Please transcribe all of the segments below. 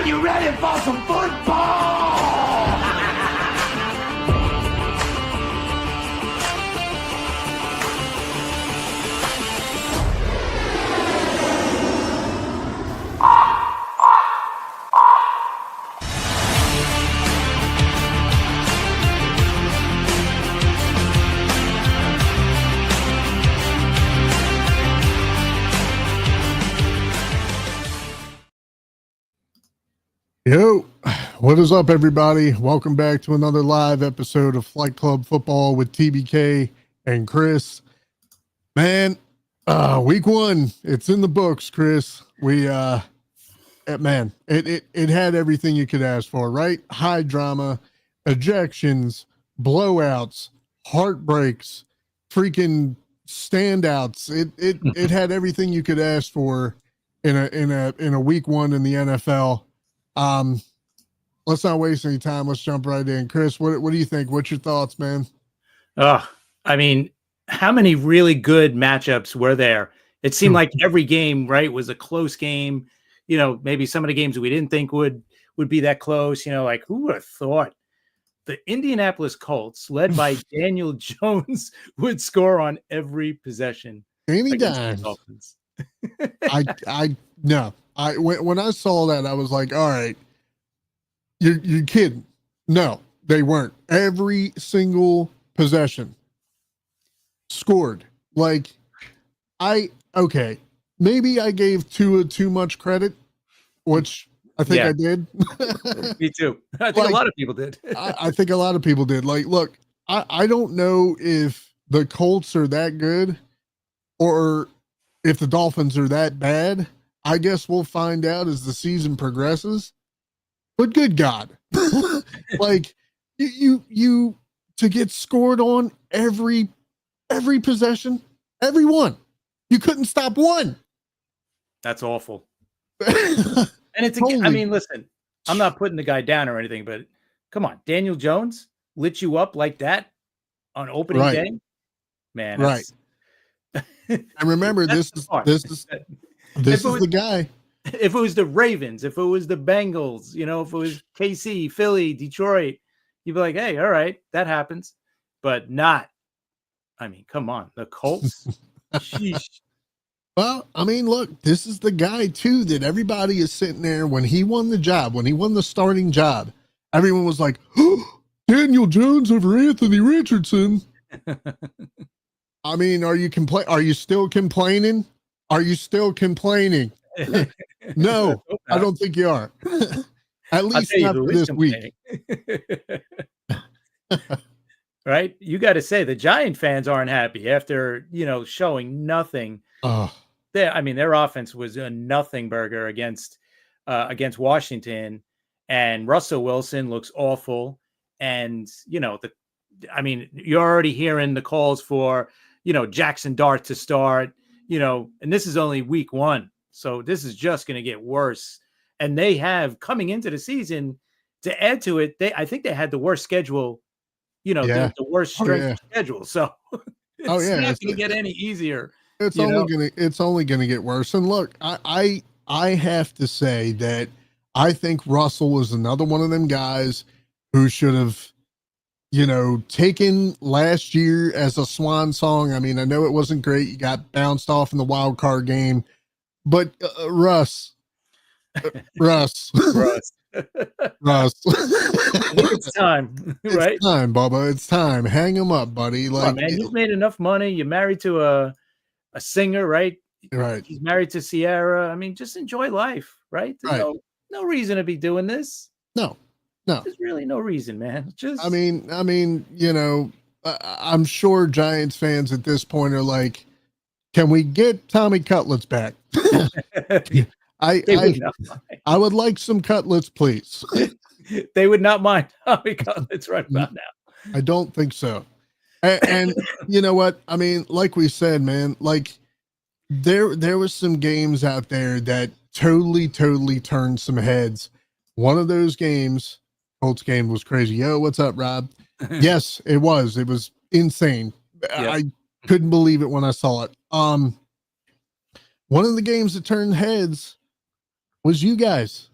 Are you ready for some football? Yo, what is up, everybody? Welcome back to another live episode of Flight Club Football with T.B.K and Chris. Man, week one, it's in the books, Chris. We, man, it had everything you could ask for, right? High drama, ejections, blowouts, heartbreaks, freaking standouts. It had everything you could ask for in a week one in the NFL. Let's not waste any time. Let's jump right in. Chris, what do you think? What's your thoughts, man? I mean, how many really good matchups were there? It seemed like every game, right, was a close game. You know, maybe some of the games we didn't think would be that close. You know, like who would have thought the Indianapolis Colts, led by Daniel Jones, would score on every possession? Any dimes. When I saw that, I was like, all right, you're kidding. No, they weren't. Every single possession scored. Like, maybe I gave Tua too much credit, which I think I did. Me too. I think a lot of people did. I think a lot of people did. Like, look, I don't know if the Colts are that good or if the Dolphins are that bad. I guess we'll find out as the season progresses. But good God, like you to get scored on every possession, every one. You couldn't stop one. That's awful. And it's, I mean, listen, I'm not putting the guy down or anything, but come on, Daniel Jones lit you up like that on opening day, man. Right. And remember, this is the guy. If it was the Ravens, if it was the Bengals, you know, if it was KC, Philly, Detroit, you'd be like, hey, all right, that happens. But not, I mean, come on, the Colts. Sheesh. Well, I mean, look, this is the guy, too, that everybody is sitting there when he won the job, when he won the starting job. Everyone was like, oh, Daniel Jones over Anthony Richardson. I mean, are you still complaining? Are you still complaining? No, I don't think you are. At least not for this week. Right? You got to say the Giant fans aren't happy after, you know, showing nothing. Their offense was a nothing burger against Washington, and Russell Wilson looks awful. And, you know, you're already hearing the calls for, you know, Jackson Dart to start, you know, and this is only week one. So this is just going to get worse. And they have, coming into the season, to add to it, I think they had the worst schedule, you know, the worst strength schedule. So it's not going to get any easier. It's only gonna get worse. And look, I have to say that I think Russell was another one of them guys who should have, you know, taken last year as a swan song. I mean, I know it wasn't great. You got bounced off in the wild card game, but Russ. Russ. It's time, right? It's time, Bubba. It's time. Hang him up, buddy. Like, man, you've made enough money. You're married to a singer, right? Right. He's married to Sierra. I mean, just enjoy life, right? There's no reason to be doing this. No. There's really no reason, man. I mean, you know, I'm sure Giants fans at this point are like, can we get Tommy Cutlets back? I would like some cutlets, please. They would not mind Tommy Cutlets right about now. I don't think so. And you know what? I mean, like we said, man, like there was some games out there that totally turned some heads. One of those games, Colts game, was crazy. Yo, what's up, Rob? Yes, it was. It was insane. Yep. I couldn't believe it when I saw it. One of the games that turned heads was you guys.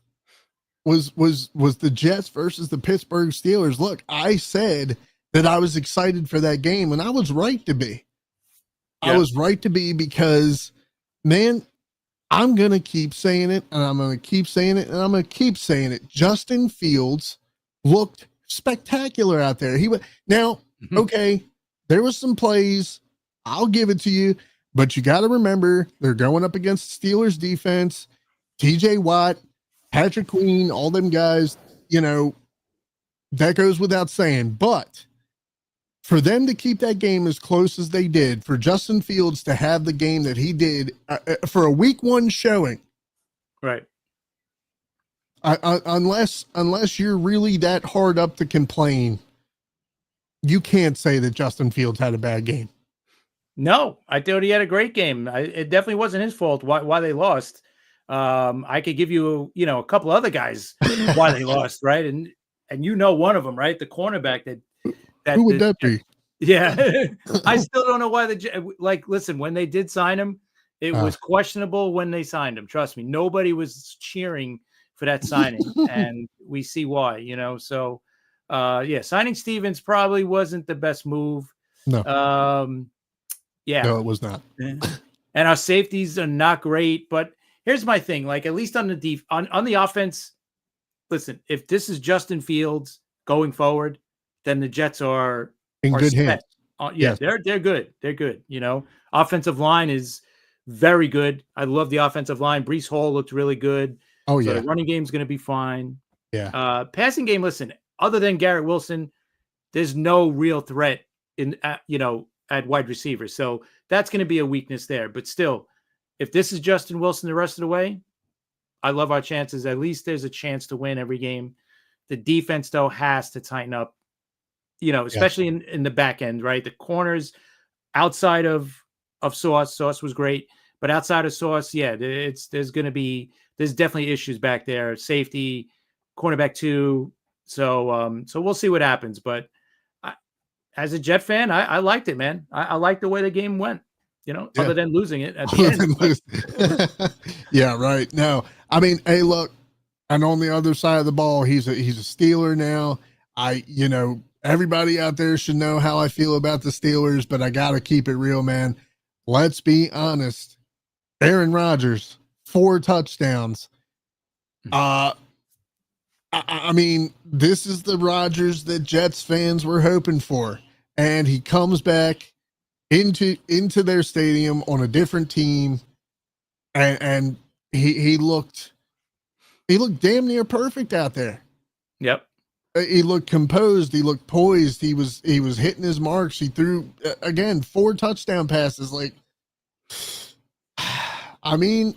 was the Jets versus the Pittsburgh Steelers. Look, I said that I was excited for that game, and I was right to be. Yeah. I was right to be because, man, I'm going to keep saying it, and I'm going to keep saying it, and I'm going to keep saying it. Justin Fields looked spectacular out there. Now, okay, there was some plays. I'll give it to you, but you got to remember they're going up against Steelers defense, TJ Watt, Patrick Queen, all them guys, that goes without saying. But for them to keep that game as close as they did, for Justin Fields to have the game that he did for a week 1 showing, right? Unless you're really that hard up to complain, you can't say that Justin Fields had a bad game. No, I thought he had a great game. It definitely wasn't his fault why they lost. I could give you, a couple other guys why they lost, right? And one of them, right? The cornerback that who would that be? Yeah, I still don't know why listen, when they did sign him, it was questionable when they signed him. Trust me, nobody was cheering for that signing, and we see why. So signing Stevens probably wasn't the best move. No. Yeah, no, it was not. And our safeties are not great, but here's my thing: like at least on the on the offense, listen, if this is Justin Fields going forward, then the Jets are in good hands. Yes. They're good. They're good. Offensive line is very good. I love the offensive line. Breece Hall looked really good. Oh, so yeah. The running game's going to be fine. Yeah. Passing game, listen, other than Garrett Wilson, there's no real threat at wide receiver. So that's going to be a weakness there. But still, if this is Justin Wilson the rest of the way, I love our chances. At least there's a chance to win every game. The defense, though, has to tighten up, especially in the back end, right? The corners outside of Sauce. Sauce was great. But outside of Sauce, there's definitely issues back there. Safety, cornerback 2. So we'll see what happens. But as a Jet fan, I liked it, man. I liked the way the game went, other than losing it at the end. Yeah, right. No, I mean, hey, look, and on the other side of the ball, he's a Steeler now. Everybody out there should know how I feel about the Steelers, but I got to keep it real, man. Let's be honest. Aaron Rodgers, 4 touchdowns. I mean, this is the Rodgers that Jets fans were hoping for. And he comes back into their stadium on a different team. And he looked damn near perfect out there. Yep. He looked composed. He looked poised. He was hitting his marks. He threw, again, 4 touchdown passes. Like, I mean,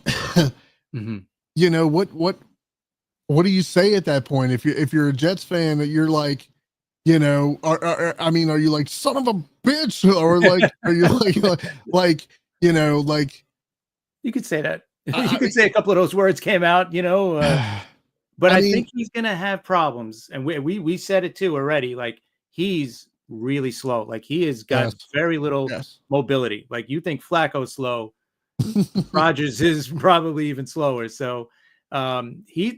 what do you say at that point? If you're a Jets fan, that you're like, are you like, son of a bitch? Or like, are you like, you could say that. You could say a couple of those words came out, but I think he's going to have problems. And we said it too already. Like, he's really slow. Like, he has got very little mobility. Like, you think Flacco's slow. Rodgers is probably even slower. So they're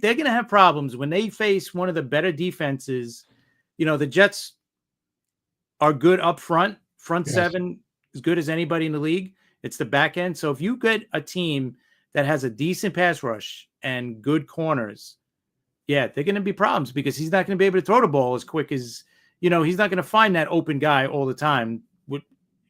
going to have problems when they face one of the better defenses. The Jets are good up front. Front 7 as good as anybody in the league. It's the back end. So if you get a team that has a decent pass rush and good corners, they're going to be problems because he's not going to be able to throw the ball as quick as, he's not going to find that open guy all the time.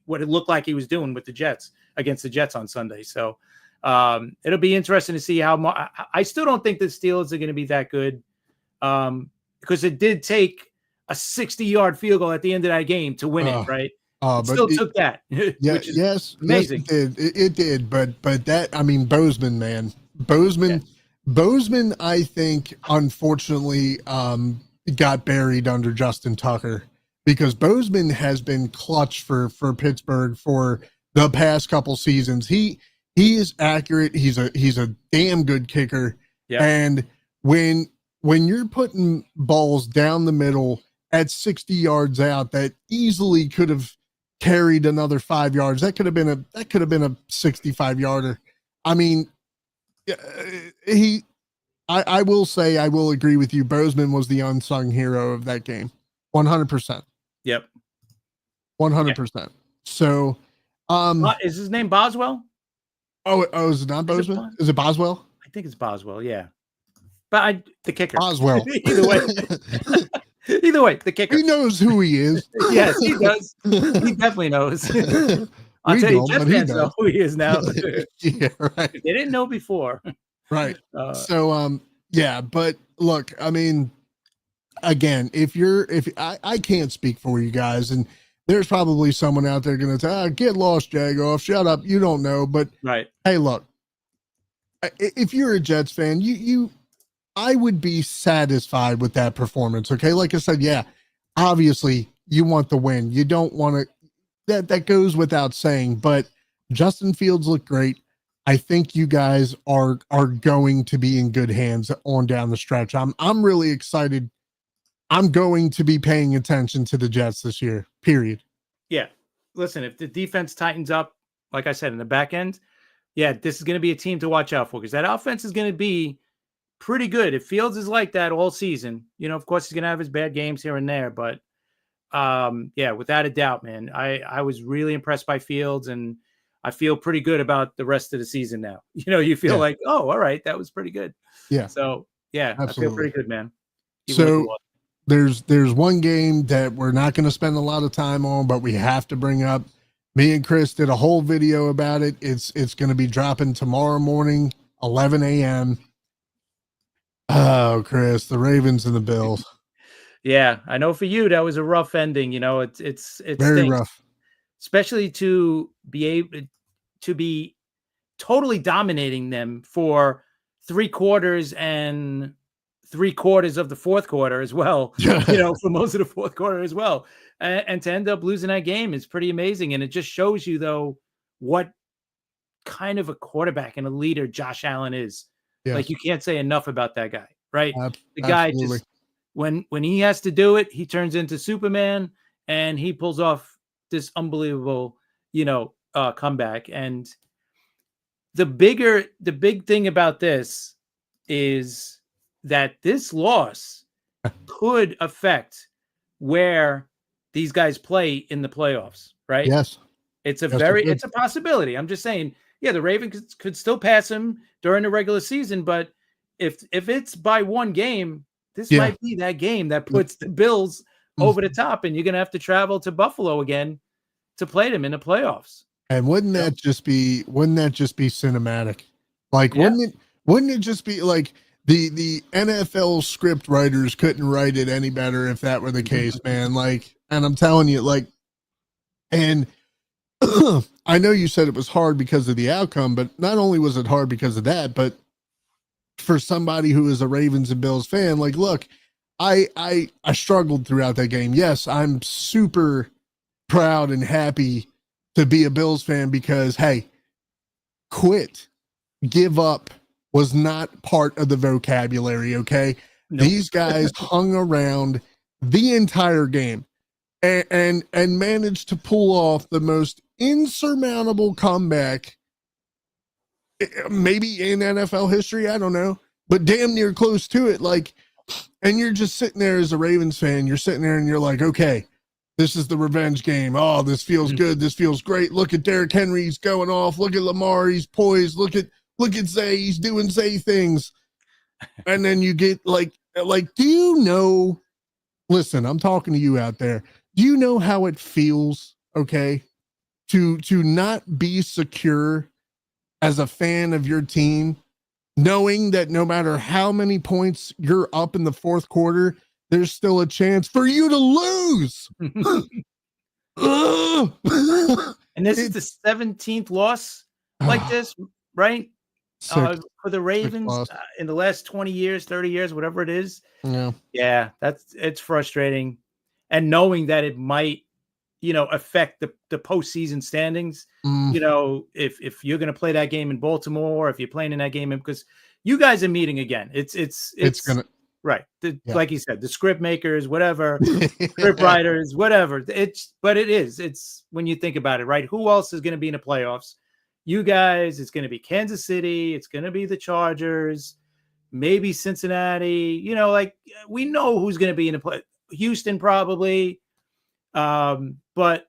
What it looked like he was doing with the Jets against the Jets on Sunday. So it'll be interesting to see how I still don't think the Steelers are going to be that good because it did take a 60-yard field goal at the end of that game to win it, right? But still took that. Which is amazing. Yes, it did. But that, I mean, Bozeman, man. Bozeman, I think, unfortunately, got buried under Justin Tucker because Bozeman has been clutch for Pittsburgh for the past couple seasons. He is accurate. He's a damn good kicker. Yep. And when you're putting balls down the middle at 60 yards out, that easily could have carried another 5 yards. That could have been a 65-yarder. I mean, I will say, I will agree with you. Bozeman was the unsung hero of that game. 100%. Yep. 100%. So, is his name Boswell? Oh, is it not Bozeman? Is it Boswell? I think it's Boswell. Yeah. But the kicker. Boswell. Either way. Either way, the kicker. He knows who he is. Yes, he does. He definitely knows. I'll tell you, Jets fans know who he is now. Yeah, right. They didn't know before. Right. Yeah, but look, I mean, again, if I can't speak for you guys, and there's probably someone out there going to tell, get lost, Jagoff, shut up, you don't know. But right. Hey, look, if you're a Jets fan, I would be satisfied with that performance. Okay. Like I said, yeah, obviously you want the win. You don't want to, that goes without saying, but Justin Fields looked great. I think you guys are going to be in good hands on down the stretch. I'm really excited. I'm going to be paying attention to the Jets this year, period. Yeah. Listen, if the defense tightens up, like I said, in the back end, yeah, this is going to be a team to watch out for, because that offense is going to be pretty good. If Fields is like that all season, of course he's going to have his bad games here and there, but yeah, without a doubt, man, I was really impressed by Fields, and I feel pretty good about the rest of the season now. You feel like, oh, all right, that was pretty good. Yeah. So yeah, absolutely. I feel pretty good, man. So there's one game that we're not going to spend a lot of time on, but we have to bring up. Me and Chris did a whole video about it. It's going to be dropping tomorrow morning, 11 a.m. Oh, Chris, the Ravens and the Bills. Yeah, I know for you that was a rough ending. It's very rough, especially to be able to be totally dominating them for 3 quarters and 3/4 of the fourth quarter as well. For most of the fourth quarter as well, and to end up losing that game is pretty amazing. And it just shows you, though, what kind of a quarterback and a leader Josh Allen is. Yes. Like, you can't say enough about that guy, right? The guy just when he has to do it, he turns into Superman, and he pulls off this unbelievable, comeback. And the big thing about this is that this loss could affect where these guys play in the playoffs, right? Yes. It's a possibility. I'm just saying, yeah, the Ravens could still pass him during the regular season, but if it's by one game, this might be that game that puts the Bills over the top, and you're going to have to travel to Buffalo again to play them in the playoffs. And wouldn't that just be cinematic? Like, wouldn't it just be like the NFL script writers couldn't write it any better if that were the case, man. Like, and I'm telling you, like, and I know you said it was hard because of the outcome, but not only was it hard because of that, but for somebody who is a Ravens and Bills fan, like, look, I struggled throughout that game. Yes, I'm super proud and happy to be a Bills fan because, hey, quit, give up was not part of the vocabulary. Okay. Nope. These guys hung around the entire game and managed to pull off the most insurmountable comeback maybe in NFL history. I don't know, but damn near close to it. Like, and you're just sitting there as a Ravens fan, you're sitting there and you're like, okay, this is the revenge game. Oh, this feels good. This feels great. Look at Derrick Henry. He's going off. Look at Lamar. He's poised. Look at Zay. He's doing Zay things. And then you get like, do you know, listen, I'm talking to you out there. Do you know how it feels? Okay. To not be secure as a fan of your team, knowing that no matter how many points you're up in the fourth quarter, there's still a chance for you to lose. And this is the 17th loss like this, right? For the Ravens in the last 20 years, 30 years, whatever it is. Yeah, it's frustrating. And knowing that it might, affect the postseason standings, if you're going to play that game in Baltimore, or if you're playing in that game, because you guys are meeting again. It's going to, right. Like you said, the script makers, whatever, script writers, whatever. It's when you think about it, right? Who else is going to be in the playoffs? You guys, it's going to be Kansas City. It's going to be the Chargers. maybe Cincinnati, like we know who's going to be in the play. Houston probably. But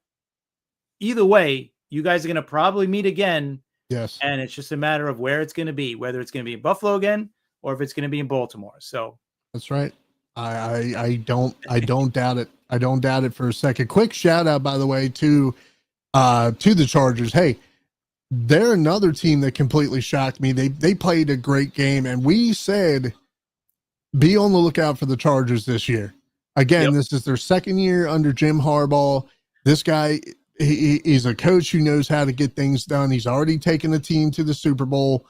either way, you guys are going to probably meet again. Yes. And it's just a matter of where it's going to be, whether it's going to be in Buffalo again or if it's going to be in Baltimore. So that's right. I don't doubt it. I don't doubt it for a second. Quick shout out, by the way, to the Chargers. Hey, they're another team that completely shocked me. They played a great game, and we said be on the lookout for the Chargers this year. Again, This is their second year under Jim Harbaugh. This guy, he's a coach who knows how to get things done. He's already taken the team to the Super Bowl.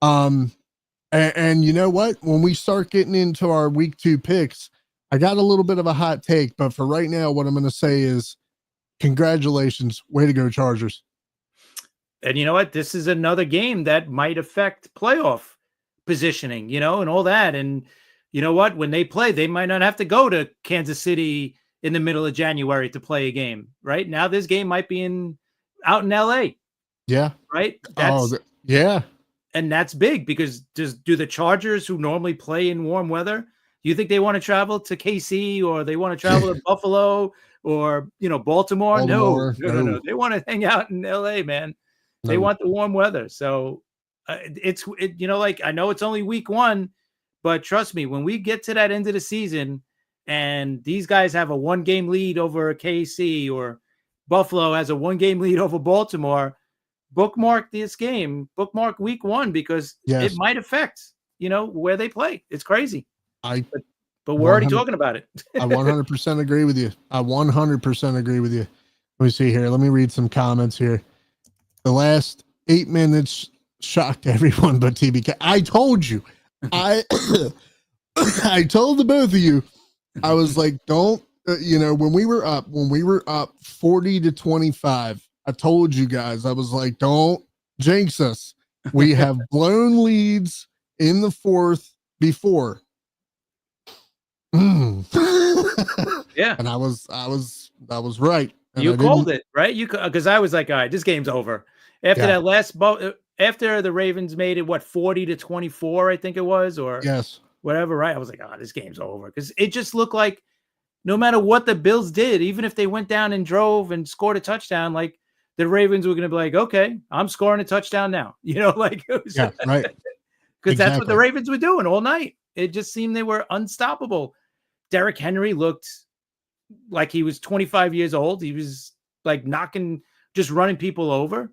And you know what? When we start getting into our week 2 picks, I got a little bit of a hot take, but for right now, what I'm going to say is congratulations. Way to go, Chargers. And you know what? This is another game that might affect playoff positioning, and all that. And you know what? When they play, they might not have to go to Kansas City in the middle of January to play a game, right? Now this game might be out in LA. Yeah. Right? Yeah. And that's big because do the Chargers, who normally play in warm weather, do you think they want to travel to KC or they want to travel to Buffalo or, Baltimore? No. They want to hang out in LA, man. No. They want the warm weather. So I know it's only week 1, but trust me, when we get to that end of the season and these guys have a 1-game lead over KC or Buffalo has a 1-game lead over Baltimore, bookmark this game, bookmark week 1, because it might affect, where they play. It's crazy. But we're already talking about it. I 100% agree with you. I 100% agree with you. Let me see here. Let me read some comments here. The last 8 minutes shocked everyone but T.B.K. I told you. I told the both of you. I was like, don't, when we were up 40-25, I told you guys, I was like, don't jinx us. We have blown leads in the 4th before. Yeah. And I was right. And you called it, right? Because I was like, all right, this game's over. After that last after the Ravens made it, 40-24, I think it was, or whatever, right? I was like, oh, this game's over. Because it just looked like no matter what the Bills did, even if they went down and drove and scored a touchdown, like the Ravens were going to be like, okay, I'm scoring a touchdown now. It was, right. Because that's what the Ravens were doing all night. It just seemed they were unstoppable. Derrick Henry looked like he was 25 years old. He was like just running people over.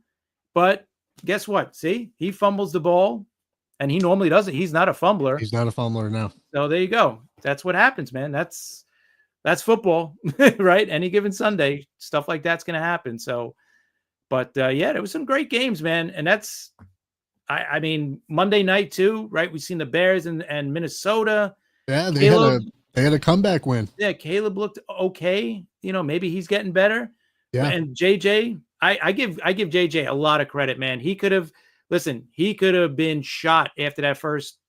But guess what? See, he fumbles the ball and he normally doesn't. He's not a fumbler. He's not a fumbler now. So there you go. That's what happens, man. That's football, right? Any given Sunday, stuff like that's going to happen. So, but there was some great games, man. And that's, I mean, Monday night too, right? We've seen the Bears and Minnesota. Yeah, they had a comeback win. Yeah, Caleb looked okay. Maybe he's getting better. Yeah. And JJ, I give JJ a lot of credit, man. He could have been shot after that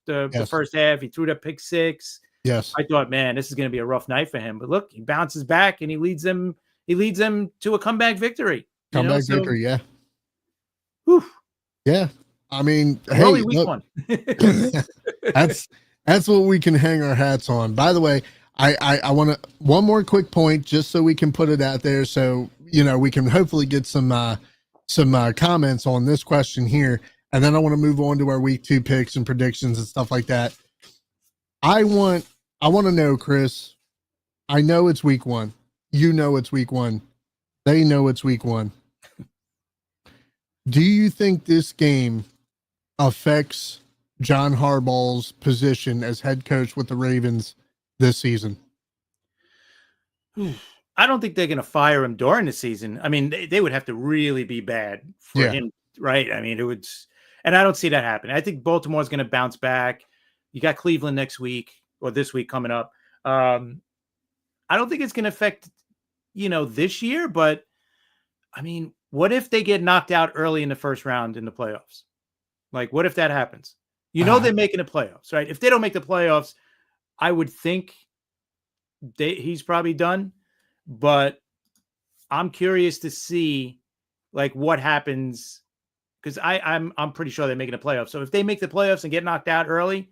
the first half. He threw that pick 6. Yes. I thought, man, this is going to be a rough night for him. But look, he bounces back and he leads them to a comeback victory. Victory, yeah. Whew. Yeah. I mean, early week 1. That's what we can hang our hats on. By the way, I want to one more quick point just so we can put it out there, so we can hopefully get some comments on this question here, and then I want to move on to our week 2 picks and predictions and stuff like that. I want to know, Chris. I know it's week 1. You know it's week 1. They know it's week 1. Do you think this game affects John Harbaugh's position as head coach with the Ravens this season? I don't think they're going to fire him during the season. I mean, they would have to really be bad for him, right? I mean, it would, and I don't see that happening. I think Baltimore's going to bounce back. You got Cleveland next week or this week coming up. I don't think it's going to affect, this year, but I mean, what if they get knocked out early in the first round in the playoffs? Like, what if that happens? They're making the playoffs, right? If they don't make the playoffs, I would think he's probably done. But I'm curious to see, like, what happens, because I'm pretty sure they're making the playoffs. So if they make the playoffs and get knocked out early,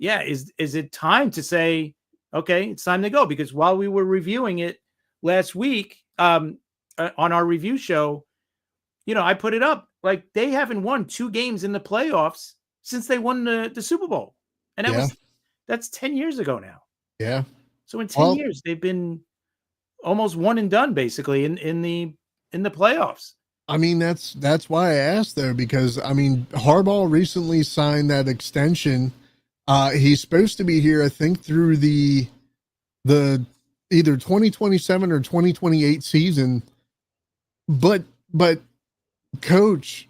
yeah, is it time to say, okay, it's time to go? Because while we were reviewing it last week on our review show, I put it up like they haven't won 2 games in the playoffs since they won the Super Bowl, and that's 10 years ago now. Yeah. So in 10 years, they've been almost one and done basically in the playoffs. I mean, that's why I asked there, because I mean, Harbaugh recently signed that extension. He's supposed to be here, I think, through the either 2027 or 2028 season. But coach,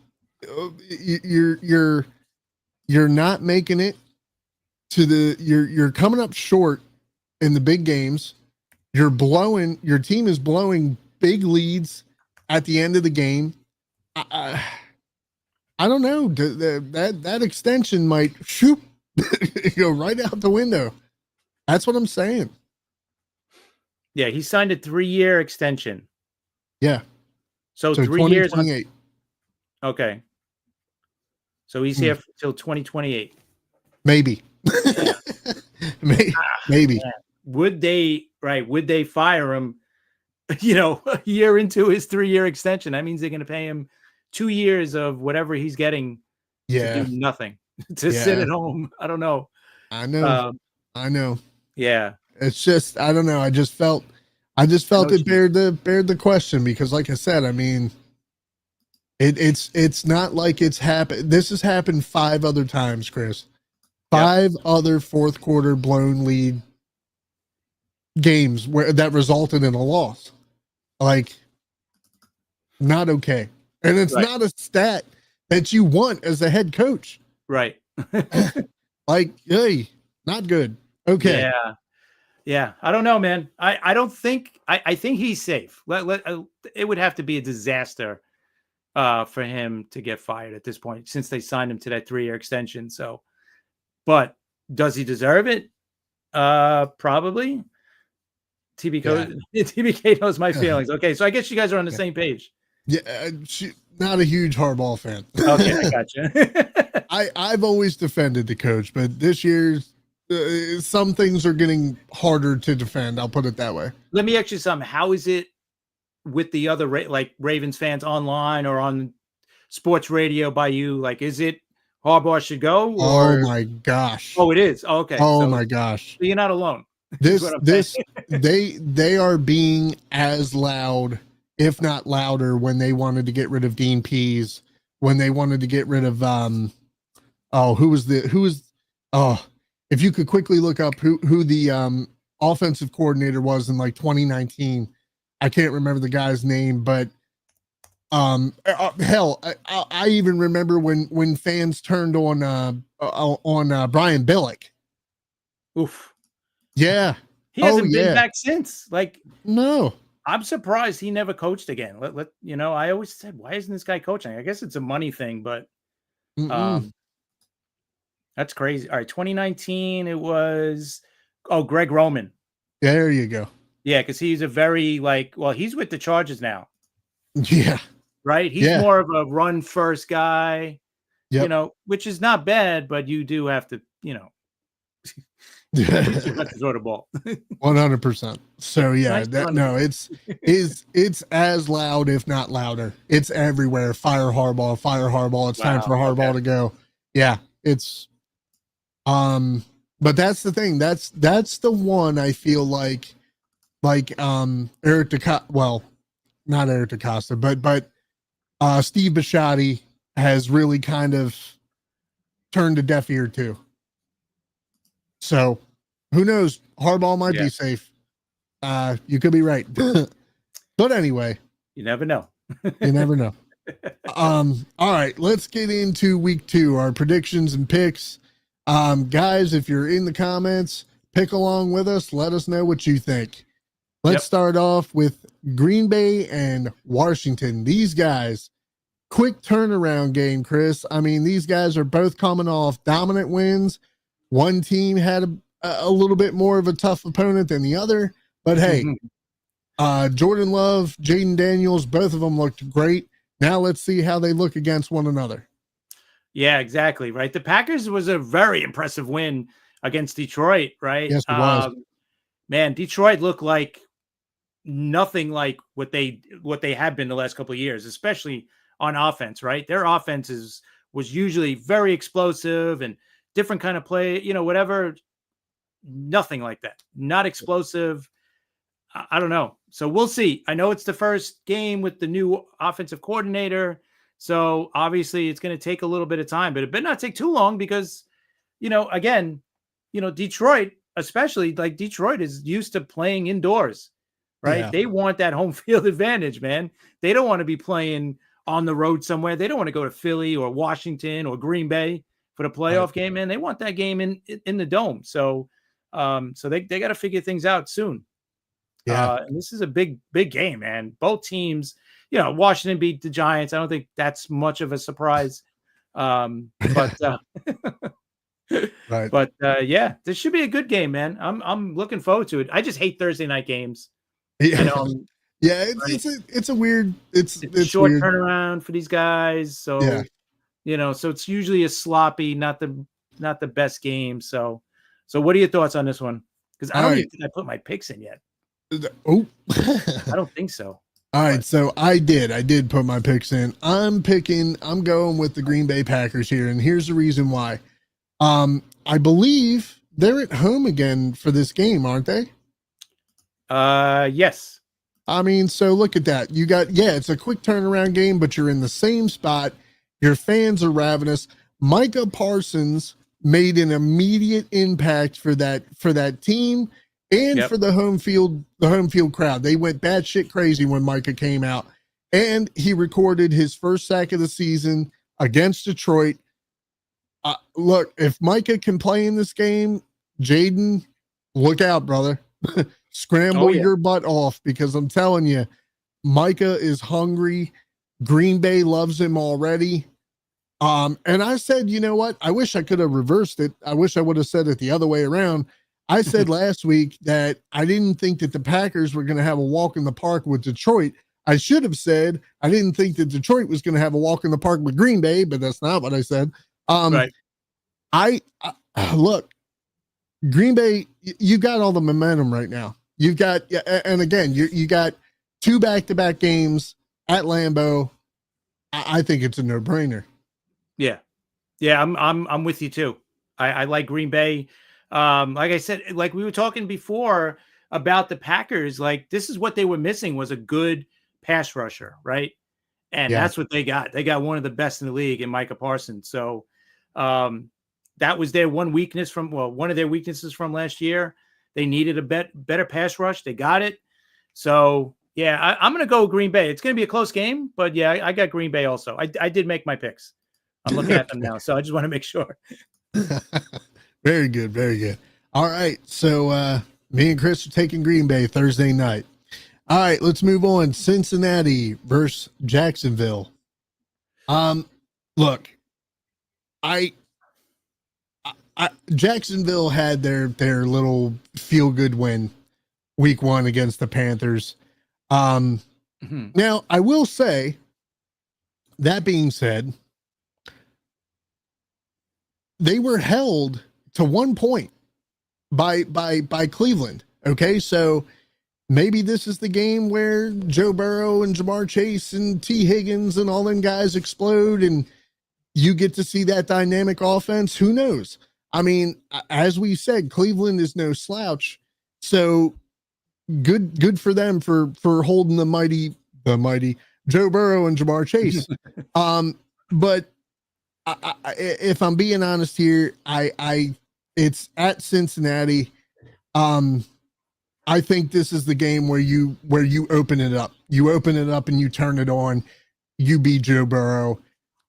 you're not making it to you're coming up short in the big games. Your team is blowing big leads at the end of the game. I don't know. That extension might shoot go right out the window. That's what I'm saying. Yeah, he signed a 3-year extension. Yeah. So 3 years. Okay. So he's here till 2028. Maybe. Maybe. Man. Would they fire him, a year into his 3-year extension? That means they're going to pay him 2 years of whatever he's getting to do nothing, to sit at home. I don't know. I know. Yeah. It's just, I don't know. I just felt it bared the question, because like I said, I mean, it's not like it's happened. This has happened 5 other times, Chris. 5 other fourth quarter blown lead games that resulted in a loss. Like, not okay. And it's not a stat that you want as a head coach. Right. Like, hey, not good. Okay. Yeah. I don't know, man. I don't think, I think he's safe. It would have to be a disaster for him to get fired at this point, since they signed him to that 3-year extension. So, but does he deserve it? Probably. T.B.K knows my feelings. Okay, so I guess you guys are on the same page. Yeah, not a huge Harbaugh fan. Okay, I gotcha. I've always defended the coach, but this year some things are getting harder to defend. I'll put it that way. Let me ask you something. How is it with the other Ravens fans online or on sports radio by you? Like, is it Harbaugh should go? Or... Oh my gosh! Oh, it is. Oh, okay. Oh my gosh! So you're not alone. They are being as loud, if not louder, when they wanted to get rid of Dean Pease, when they wanted to get rid of if you could quickly look up who the offensive coordinator was in like 2019. I can't remember the guy's name, but hell, I even remember when fans turned on Brian Billick. Oof. Yeah. He hasn't been back since. Like, no. I'm surprised he never coached again. I always said, why isn't this guy coaching? I guess it's a money thing, but that's crazy. All right, 2019, it was Greg Roman. There you go. Yeah, because he's a very he's with the Chargers now. Yeah. Right? He's more of a run first guy, which is not bad, but you do have to, you have to throw the ball. 100%. So yeah, it's as loud, if not louder. It's everywhere. Fire Harbaugh. It's time for Harbaugh to go. Yeah, it's but that's the thing. That's the one I feel like Eric DeCosta, well, not Eric DeCosta, but Steve Bisciotti has really kind of turned a deaf ear to. So who knows? Harbaugh might be safe. You could be right. But anyway, you never know. You never know. All right, let's get into week 2, our predictions and picks. Guys, if you're in the comments, pick along with us. Let us know what you think. Let's start off with Green Bay and Washington. These guys, quick turnaround game, Chris. I mean, these guys are both coming off dominant wins. One team had a little bit more of a tough opponent than the other, but hey, Jordan Love, Jaden Daniels, both of them looked great. Now let's see how they look against one another. Yeah, exactly. Right. The Packers was a very impressive win against Detroit, right? Yes, it was. Man, Detroit looked like nothing like what they have been the last couple of years, especially on offense, right? Their offense was usually very explosive and different kind of play, whatever. Nothing like that. Not explosive. I don't know. So we'll see. I know it's the first game with the new offensive coordinator. So obviously it's going to take a little bit of time, but it better not take too long because, again, Detroit, especially like Detroit is used to playing indoors, right? Yeah. They want that home field advantage, man. They don't want to be playing on the road somewhere. They don't want to go to Philly or Washington or Green Bay for the playoff game, man. They want that game in the dome. So, so they got to figure things out soon. Yeah. And this is a big game, man. Both teams, Washington beat the Giants. I don't think that's much of a surprise. But Right. but yeah, this should be a good game, man. I'm looking forward to it. I just hate Thursday night games. Yeah. Yeah, right? it's a weird it's a short weird. turnaround for these guys. So so it's usually a sloppy, not the best game. So what are your thoughts on this one? Because I don't even think I put my picks in yet. Oh, I don't think so. All right, so I did put my picks in. I'm going with the Green Bay Packers here, and here's the reason why. I believe they're at home again for this game, aren't they? Yes. I mean, so look at that. You got, it's a quick turnaround game, but you're in the same spot. Your fans are ravenous. Micah Parsons made an immediate impact for that team and for the home field crowd. They went batshit crazy when Micah came out, and he recorded his first sack of the season against Detroit. Look, if Micah can play in this game, Jaden, look out, brother. Scramble your butt off, because I'm telling you, Micah is hungry. Green Bay loves him already. And I said, you know what? I wish I could have reversed it. I wish I would have said it the other way around. I said last week that I didn't think that the Packers were going to have a walk in the park with Detroit. I should have said I didn't think that Detroit was going to have a walk in the park with Green Bay, but that's not what I said. Right. I look, Green Bay, you got all the momentum right now. You've got, and again, you got 2 back-to-back games at Lambeau. I think it's a no-brainer. Yeah. I'm with you too. I like Green Bay. Like I said, like we were talking before about the Packers, like this is what they were missing, was a good pass rusher, right? And that's what they got. They got one of the best in the league in Micah Parsons. So that was their one of their weaknesses from last year. They needed a better pass rush. They got it. So yeah, I'm going to go Green Bay. It's going to be a close game, but yeah, I got Green Bay also. I did make my picks. I'm looking at them now, so I just want to make sure. Very good. Very good. All right. So me and Chris are taking Green Bay Thursday night. All right, let's move on. Cincinnati versus Jacksonville. Look, Jacksonville had their little feel good win week 1 against the Panthers. Now I will say, that being said, they were held to 1 point by Cleveland. Okay. So maybe this is the game where Joe Burrow and Jamar Chase and T. Higgins and all them guys explode and you get to see that dynamic offense. Who knows? I mean, as we said, Cleveland is no slouch. So good for them for holding the mighty Joe Burrow and Jamar Chase. But if I'm being honest here, it's at Cincinnati. I think this is the game where you open it up. You open it up and you turn it on. You beat Joe Burrow,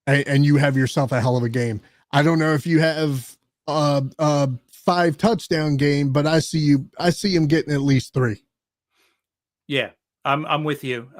and you have yourself a hell of a game. I don't know if you have a 5 touchdown game, but I see him getting at least 3. Yeah, I'm with you.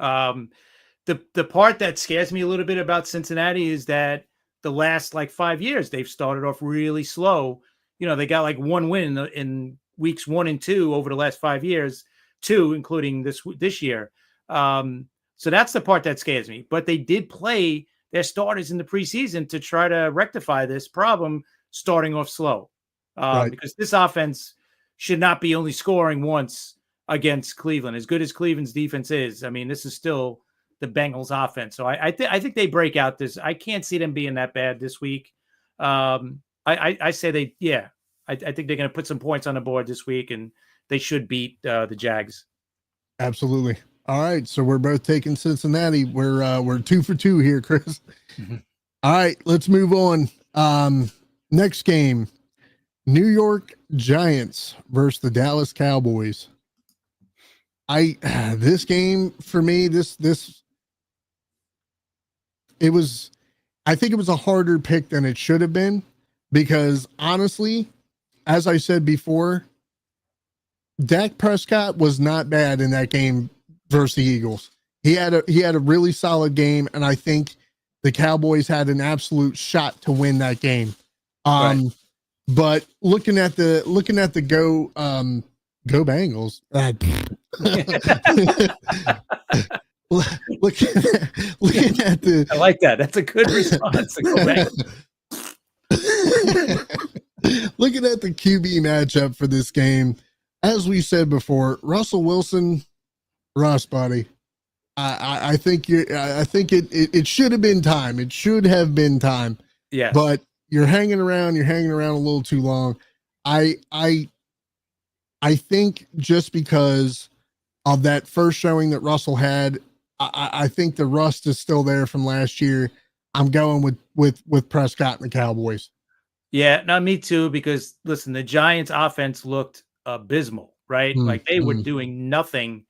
The part that scares me a little bit about Cincinnati is that the last 5 years they've started off really slow. They got 1 win in weeks 1 and 2 over the last 5 years, 2 including this year. So that's the part that scares me. But they did play their starters in the preseason to try to rectify this problem, starting off slow. Right. because this offense should not be only scoring once against Cleveland. As good as Cleveland's defense is, I mean, this is still the Bengals offense. So I think they break out this. I can't see them being that bad this week. I say I think they're going to put some points on the board this week, and they should beat the Jags. Absolutely. All right, so we're both taking Cincinnati. We're 2 for 2 here, Chris. Mm-hmm. All right, let's move on. Next game, New York Giants versus the Dallas Cowboys. This game for me, I think it was a harder pick than it should have been, because honestly, as I said before, Dak Prescott was not bad in that game versus the Eagles. He had a really solid game, and I think the Cowboys had an absolute shot to win that game. Right. But looking at the go Bengals. looking at the I like that. That's a good response. Go back. Looking at the QB matchup for this game, as we said before, Russell Wilson, Russ, buddy. I think it should have been time. It should have been time. Yeah. But you're hanging around a little too long. I think just because of that first showing that Russell had, I think the rust is still there from last year. I'm going with Prescott and the Cowboys. Yeah, no, me too, because listen, the Giants offense looked abysmal, right? Like they were doing nothing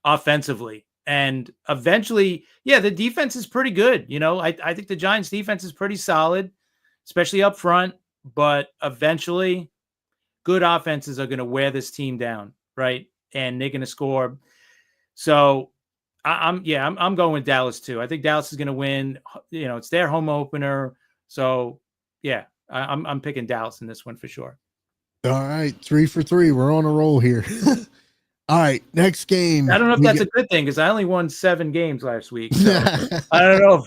offensively. And eventually, yeah, the defense is pretty good. You know, I think the Giants defense is pretty solid, especially up front, but eventually good offenses are going to wear this team down, right? And they're going to score. So I'm going with Dallas too. I think Dallas is going to win. You know, it's their home opener. So yeah, I'm picking Dallas in this one for sure. All right, 3 for 3. We're on a roll here. All right, next game. I don't know if that's a good thing, because I only won 7 games last week. So I don't know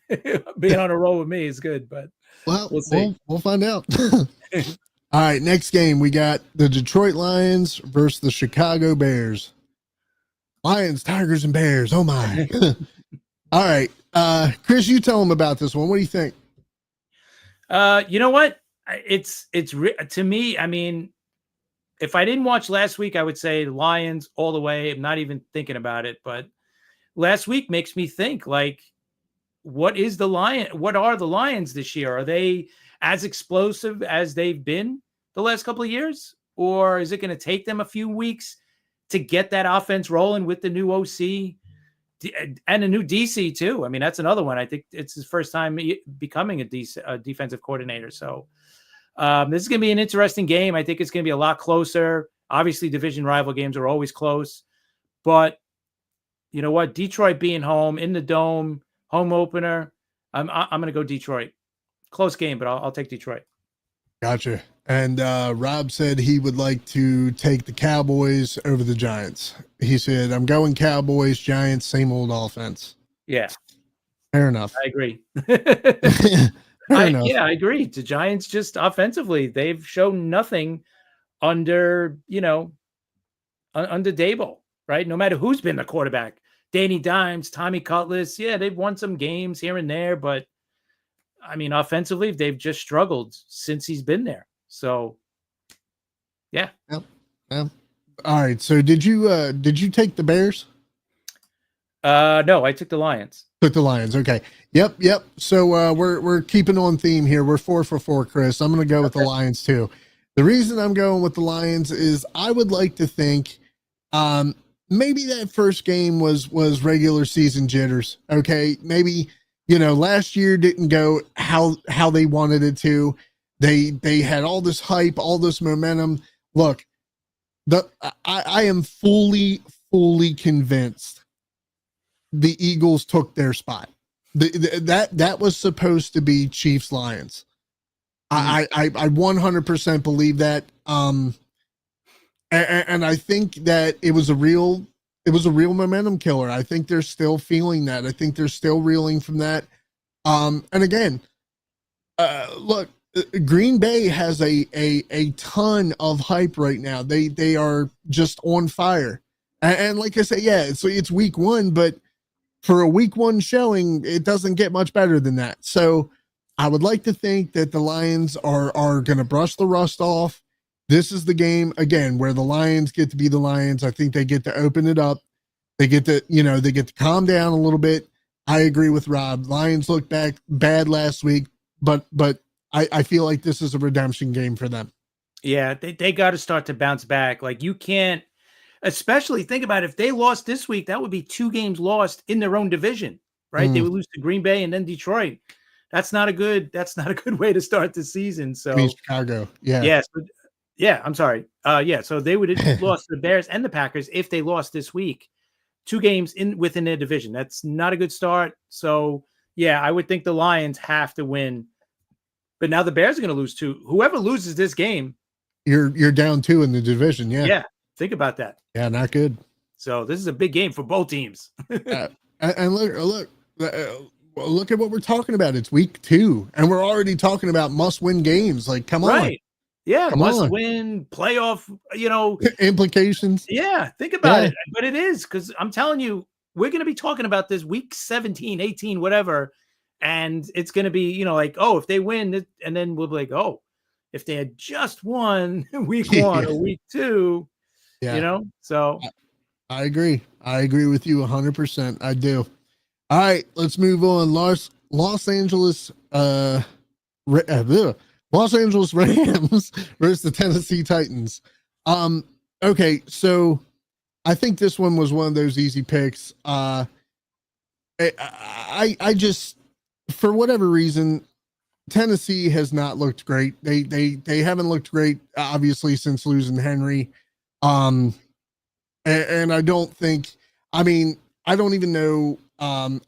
if being on a roll with me is good, but we'll see. We'll find out. All right, next game. We got the Detroit Lions versus the Chicago Bears. Lions, Tigers, and Bears. Oh my. All right. Chris, you tell them about this one. What do you think? You know what? It's to me, I mean, if I didn't watch last week, I would say Lions all the way. I'm not even thinking about it, but last week makes me think, like, what are the Lions this year? Are they as explosive as they've been the last couple of years? Or is it going to take them a few weeks to get that offense rolling with the new OC and a new DC too? I mean, that's another one. I think it's his first time becoming a defensive coordinator. So this is going to be an interesting game. I think it's going to be a lot closer. Obviously, division rival games are always close. But you know what? Detroit being home in the Dome, home opener, I'm going to go Detroit. Close game, but I'll take Detroit. Gotcha. And Rob said he would like to take the Cowboys over the Giants. He said, I'm going Cowboys, Giants, same old offense. Yeah. Fair enough. I agree. enough. Yeah, I agree. The Giants just offensively, they've shown nothing under Dable, right? No matter who's been the quarterback. Danny Dimes, Tommy Cutlass. Yeah, they've won some games here and there, but I mean, offensively, they've just struggled since he's been there. So, yeah. Yep. All right. So did you take the Bears? No, I took the Lions. Took the Lions. Okay. Yep. So we're keeping on theme here. We're 4 for 4, Chris. I'm going to go with the Lions too. The reason I'm going with the Lions is I would like to think maybe that first game was regular season jitters. Okay. Maybe, last year didn't go how they wanted it to. They had all this hype, all this momentum. Look, I am fully convinced the Eagles took their spot. That was supposed to be Chiefs Lions. I 100% believe that. And I think that it was a real momentum killer. I think they're still feeling that. I think they're still reeling from that. And again, look, Green Bay has a ton of hype right now. They are just on fire. And like I said, yeah, it's week one, but for a week one showing, it doesn't get much better than that. So I would like to think that the Lions are going to brush the rust off. This is the game again where the Lions get to be the Lions. I think they get to open it up. They get to calm down a little bit. I agree with Rob. Lions looked bad last week, but I feel like this is a redemption game for them. Yeah, they got to start to bounce back. Like you can't, especially think about it, if they lost this week, that would be 2 games lost in their own division, right? They would lose to Green Bay and then Detroit. That's not a good way to start the season. So I mean, Chicago, I'm sorry. So they would have lost the Bears and the Packers if they lost this week. 2 games within their division. That's not a good start. So yeah, I would think the Lions have to win. But now the Bears are going to lose too. Whoever loses this game, you're down 2 in the division. Yeah. Yeah. Think about that. Yeah, not good. So this is a big game for both teams. And look at what we're talking about. It's week 2, and we're already talking about must-win games. Like, come on. Yeah, come must on. win playoff. Implications. Yeah, think about it. But it is because I'm telling you, we're going to be talking about this week 17, 18, whatever. And it's going to be, if they win, and then we'll be like, oh, if they had just won week 1 or week 2, so. I agree. I agree with you 100%. I do. All right, let's move on. Los Angeles Rams versus the Tennessee Titans. Okay, so I think this one was one of those easy picks. I just, for whatever reason, Tennessee has not looked great. They haven't looked great, obviously, since losing Henry. And I don't think, I don't even know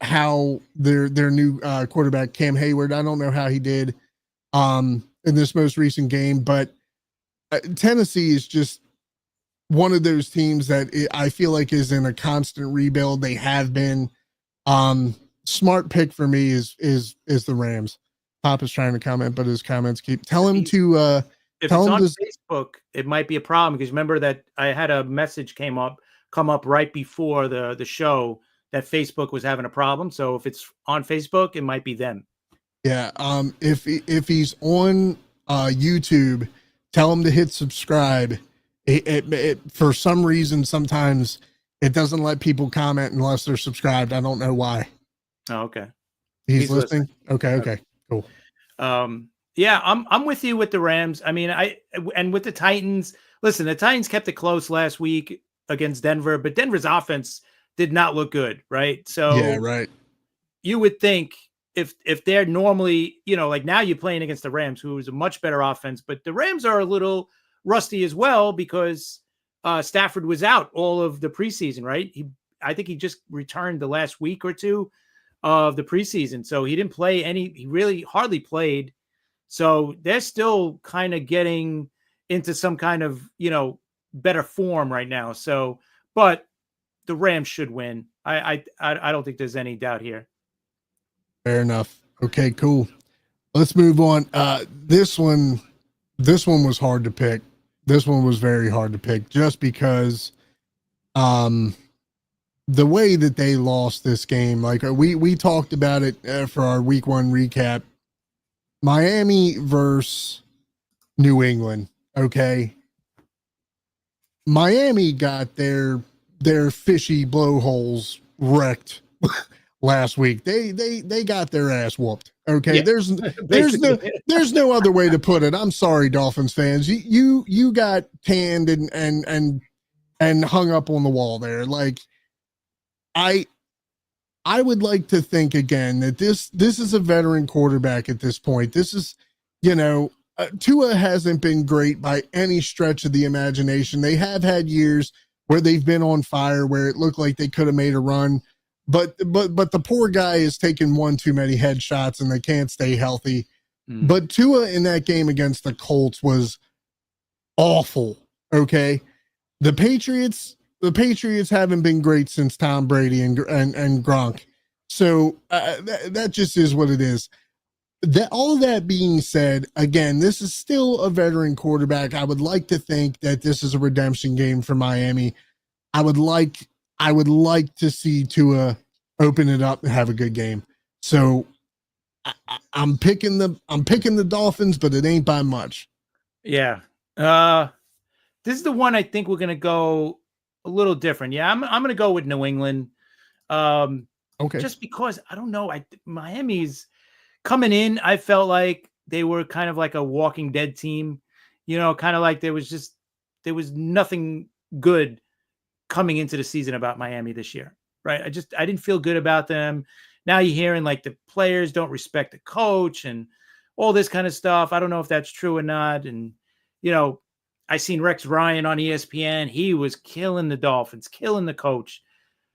how their new quarterback Cam Hayward, I don't know how he did in this most recent game, but Tennessee is just one of those teams that I feel like is in a constant rebuild. They have been. Smart pick for me is the Rams. Papa's trying to comment, but his comments tell him to if it's on Facebook, it might be a problem because remember that I had a message come up right before the show that Facebook was having a problem. So if it's on Facebook, it might be them. Yeah. If he's on YouTube, tell him to hit subscribe. It for some reason sometimes it doesn't let people comment unless they're subscribed. I don't know why. Oh, okay. He's listening. Okay. Cool. Yeah, I'm with you with the Rams. And with the Titans, listen, the Titans kept it close last week against Denver, but Denver's offense did not look good, right? So yeah, right. You would think if they're normally, like now you're playing against the Rams, who is a much better offense, but the Rams are a little rusty as well because Stafford was out all of the preseason, right? I think he just returned the last week or two of the preseason. So he didn't play he really hardly played. So they're still kind of getting into some kind of, better form right now. So, but the Rams should win. I don't think there's any doubt here. Fair enough. Okay, cool. Let's move on. This one was hard to pick. This one was very hard to pick just because, the way that they lost this game, like we talked about it for our week 1 recap, Miami versus New England. Okay. Miami got their fishy blowholes wrecked last week. They got their ass whooped. Okay. Yeah. There's no other way to put it. I'm sorry, Dolphins fans. You got tanned and hung up on the wall there. Like, I would like to think again that this is a veteran quarterback at this point. This is, Tua hasn't been great by any stretch of the imagination. They have had years where they've been on fire, where it looked like they could have made a run, but the poor guy has taken one too many headshots and they can't stay healthy. But Tua in that game against the Colts was awful. Okay. The Patriots haven't been great since Tom Brady and Gronk. So that just is what it is. that all that being said, again, this is still a veteran quarterback. I would like to think that this is a redemption game for Miami. I would like to see Tua open it up and have a good game. So I'm picking the Dolphins, but it ain't by much. Yeah. This is the one I think we're gonna go a little different. Yeah, I'm gonna go with New England. Okay. Just because I don't know, Miami's coming in, I felt like they were kind of like a Walking Dead team, kind of like there was nothing good coming into the season about Miami this year, right? I didn't feel good about them. Now you're hearing like the players don't respect the coach and all this kind of stuff. I don't know if that's true or not. And, I seen Rex Ryan on ESPN. He was killing the Dolphins, killing the coach.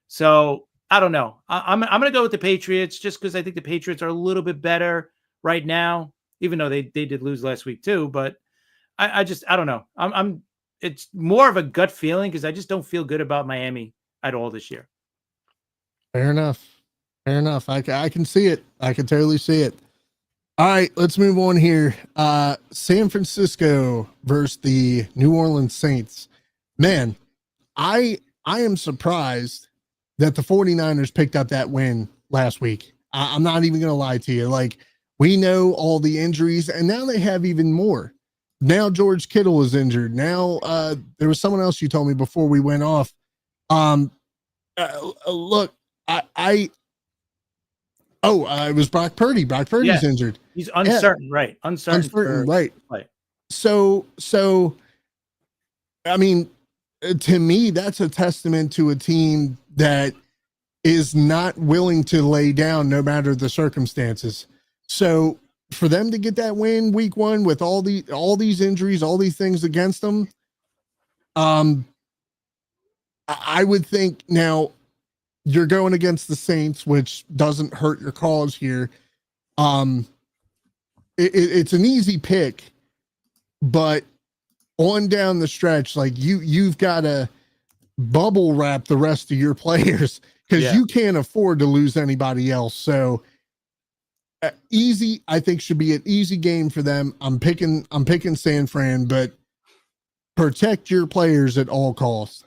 So I don't know. I'm going to go with the Patriots just because I think the Patriots are a little bit better right now, even though they did lose last week too. But I don't know. It's more of a gut feeling because I just don't feel good about Miami at all this year. Fair enough. I can see it. I can totally see it. All right, let's move on here. San Francisco versus the New Orleans Saints. Man, I am surprised that the 49ers picked up that win last week. I'm not even going to lie to you. Like, we know all the injuries, and now they have even more. Now George Kittle is injured. Now there was someone else you told me before we went off. Look, it was Brock Purdy. Brock Purdy's injured. He's uncertain, right? Uncertain, right? So, I mean, to me, that's a testament to a team that is not willing to lay down no matter the circumstances. So, for them to get that win week 1 with all these injuries, all these things against them, I would think now you're going against the Saints, which doesn't hurt your cause here. It's an easy pick, but on down the stretch, like you've got to bubble wrap the rest of your players because you can't afford to lose anybody else. So easy, I think, should be an easy game for them. I'm picking San Fran, but protect your players at all costs.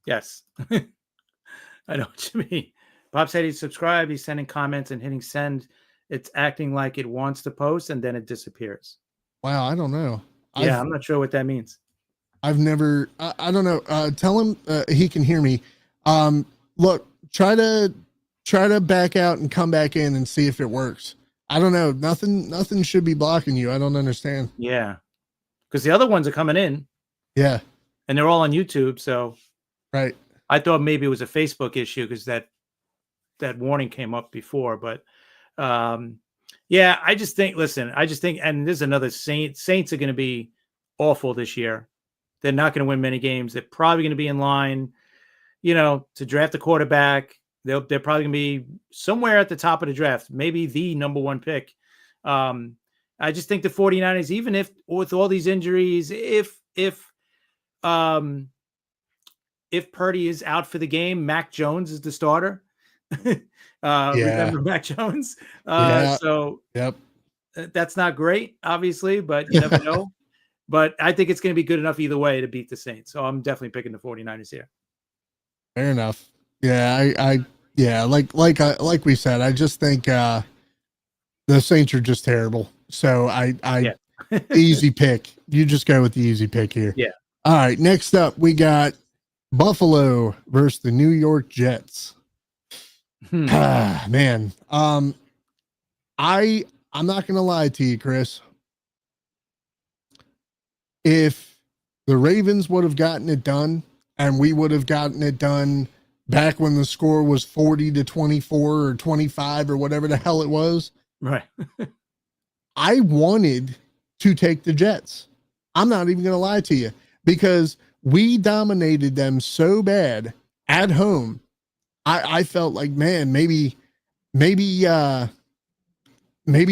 Yes. I know what you mean. Bob said he's subscribed. He's sending comments and hitting send. It's acting like it wants to post and then it disappears. Wow. I don't know. Yeah. I'm not sure what that means. I've never, I don't know. Tell him he can hear me. Look, try to back out and come back in and see if it works. I don't know. Nothing should be blocking you. I don't understand. Yeah. Because the other ones are coming in. Yeah. And they're all on YouTube. So right. I thought maybe it was a Facebook issue because that warning came up before. But yeah, I just think, and there's another Saints are going to be awful this year. They're not going to win many games. They're probably going to be in line, to draft a quarterback. They're probably going to be somewhere at the top of the draft, maybe the number 1 pick. I just think the 49ers, even if with all these injuries, if Purdy is out for the game, Mac Jones is the starter. Remember Mac Jones? So that's not great, obviously, but you never know. But I think it's going to be good enough either way to beat the Saints. So I'm definitely picking the 49ers here. Fair enough. Yeah, like we said, I just think the Saints are just terrible. So easy pick. You just go with the easy pick here. Yeah. All right. Next up, we got Buffalo versus the New York Jets. Man. I'm not gonna lie to you, Chris. If the Ravens would have gotten it done and we would have gotten it done back when the score was 40-24 or 25 or whatever the hell it was, right? I wanted to take the Jets. I'm not even going to lie to you because we dominated them so bad at home. I felt like, man, maybe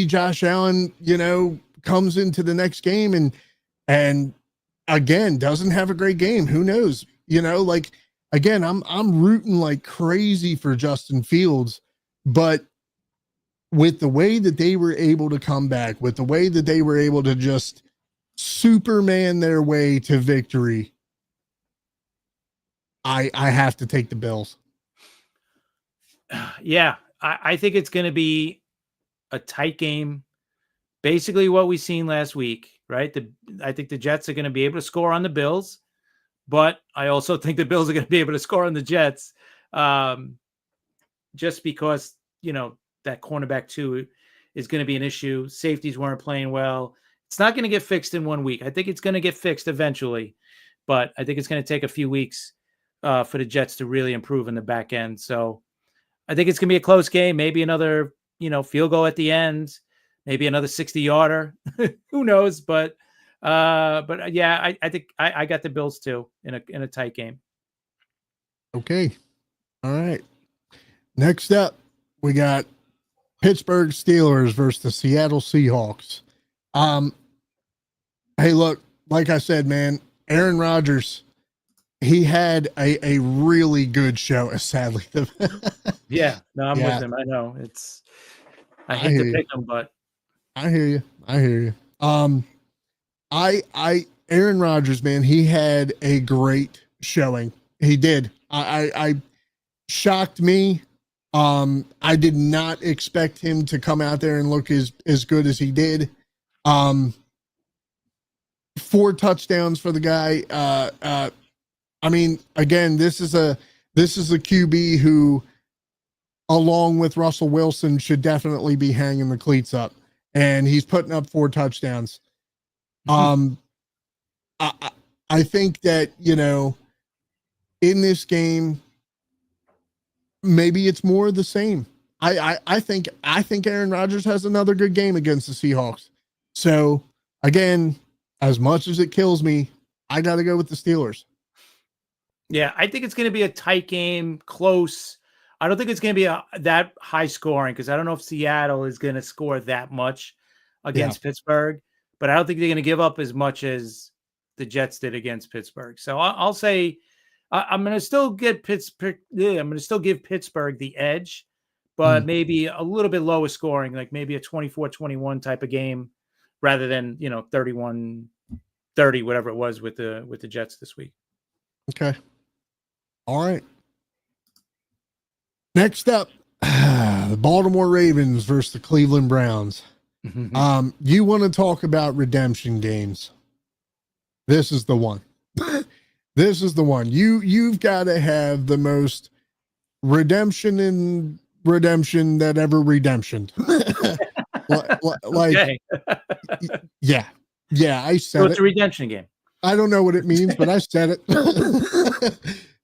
Josh Allen, comes into the next game and again, doesn't have a great game. Who knows? Again, I'm rooting like crazy for Justin Fields, but with the way that they were able to come back, with the way that they were able to just Superman their way to victory, I have to take the Bills. Yeah, I think it's going to be a tight game. Basically what we seen last week, right? I think the Jets are going to be able to score on the Bills, but I also think the Bills are going to be able to score on the Jets, just because, that cornerback too is going to be an issue. Safeties weren't playing well. It's not going to get fixed in 1 week. I think it's going to get fixed eventually, but I think it's going to take a few weeks for the Jets to really improve in the back end. So I think it's going to be a close game, maybe another, field goal at the end, maybe another 60-yarder. Who knows? But yeah, I think I got the Bills too in a tight game. Okay. All right. Next up, we got Pittsburgh Steelers versus the Seattle Seahawks. Hey, look, like I said, man, Aaron Rodgers, he had a really good show, sadly. Yeah, no, I'm with him. I know I hate to pick him, but I hear you. I hear you. Aaron Rodgers, man, he had a great showing. He did. I shocked me. I did not expect him to come out there and look as good as he did. 4 touchdowns for the guy. I mean, again, this is a QB who, along with Russell Wilson, should definitely be hanging the cleats up, and he's putting up 4 touchdowns. I think that, in this game, maybe it's more of the same. I think Aaron Rodgers has another good game against the Seahawks. So again, as much as it kills me, I got to go with the Steelers. Yeah, I think it's going to be a tight game, close. I don't think it's going to be that high scoring, because I don't know if Seattle is going to score that much against Pittsburgh, but I don't think they're going to give up as much as the Jets did against Pittsburgh. So I'll say I'm going to still get Pittsburgh. Yeah, I'm going to still give Pittsburgh the edge, but maybe a little bit lower scoring, like maybe a 24-21 type of game rather than, 31-30, whatever it was with the Jets this week. Okay. All right. Next up, the Baltimore Ravens versus the Cleveland Browns. You want to talk about redemption games? This is the one. This is the one. You've got to have the most redemption that ever redemption. Like, okay. Yeah. I said so it's a redemption game. I don't know what it means, but I said it.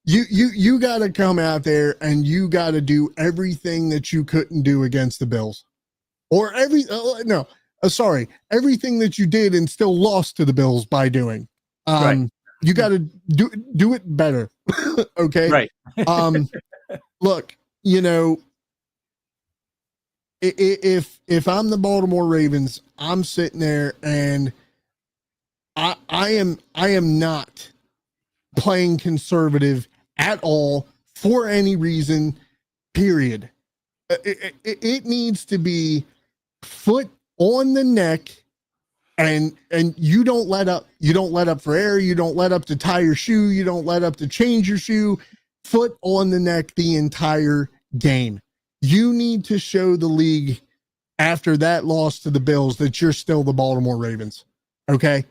You got to come out there and you got to do everything that you couldn't do against the Bills, or everything that you did and still lost to the Bills by doing. Right. You got to do it better. Okay. Right. Look, if I'm the Baltimore Ravens, I'm sitting there and I am not playing conservative at all for any reason, period. It needs to be foot on the neck, and you don't let up. You don't let up for air. You don't let up to tie your shoe. You don't let up to change your shoe. Foot on the neck the entire game. You need to show the league after that loss to the Bills that you're still the Baltimore Ravens. Okay.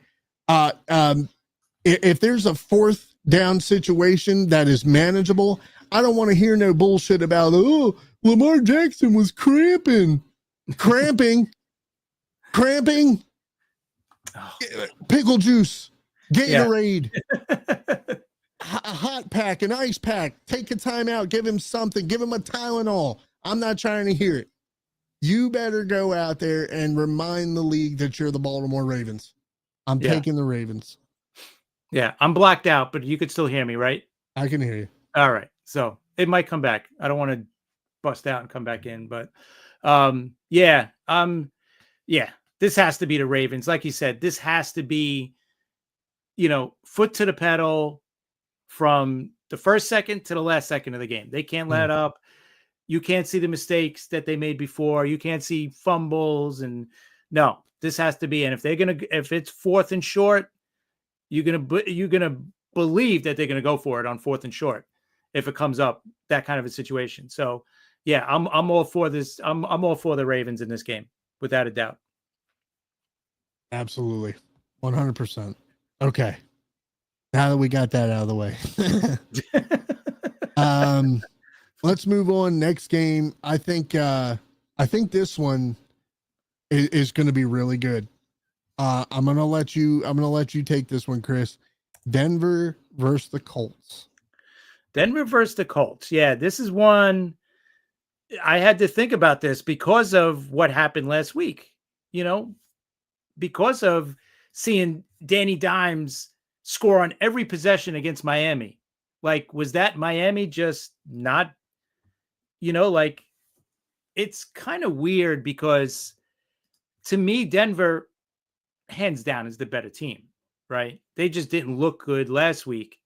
If there's a 4th down situation that is manageable, I don't want to hear no bullshit about, oh, Lamar Jackson was cramping, pickle juice, Gatorade, a hot pack, an ice pack, take a time out, give him something, give him a Tylenol. I'm not trying to hear it. You better go out there and remind the league that you're the Baltimore Ravens. I'm taking the Ravens. Yeah, I'm blacked out, but you could still hear me, right? I can hear you. All right. So it might come back. I don't want to bust out and come back in, but this has to be the Ravens. Like you said, this has to be, foot to the pedal from the first second to the last second of the game. They can't let up. You can't see the mistakes that they made before. You can't see fumbles, and no, this has to be. And if it's 4th and short, you're gonna believe that they're gonna go for it on 4th and short if it comes up that kind of a situation. So yeah, I'm all for this. I'm all for the Ravens in this game, without a doubt. Absolutely, 100%. Okay, now that we got that out of the way, let's move on. Next game, I think this one is going to be really good. I'm gonna let you take this one, Chris. Denver versus the Colts. Denver versus the Colts. Yeah, this is one I had to think about this because of what happened last week. Because of seeing Danny Dimes score on every possession against Miami. Like, was that Miami just not, like, it's kind of weird because to me, Denver, hands down, is the better team, right? They just didn't look good last week.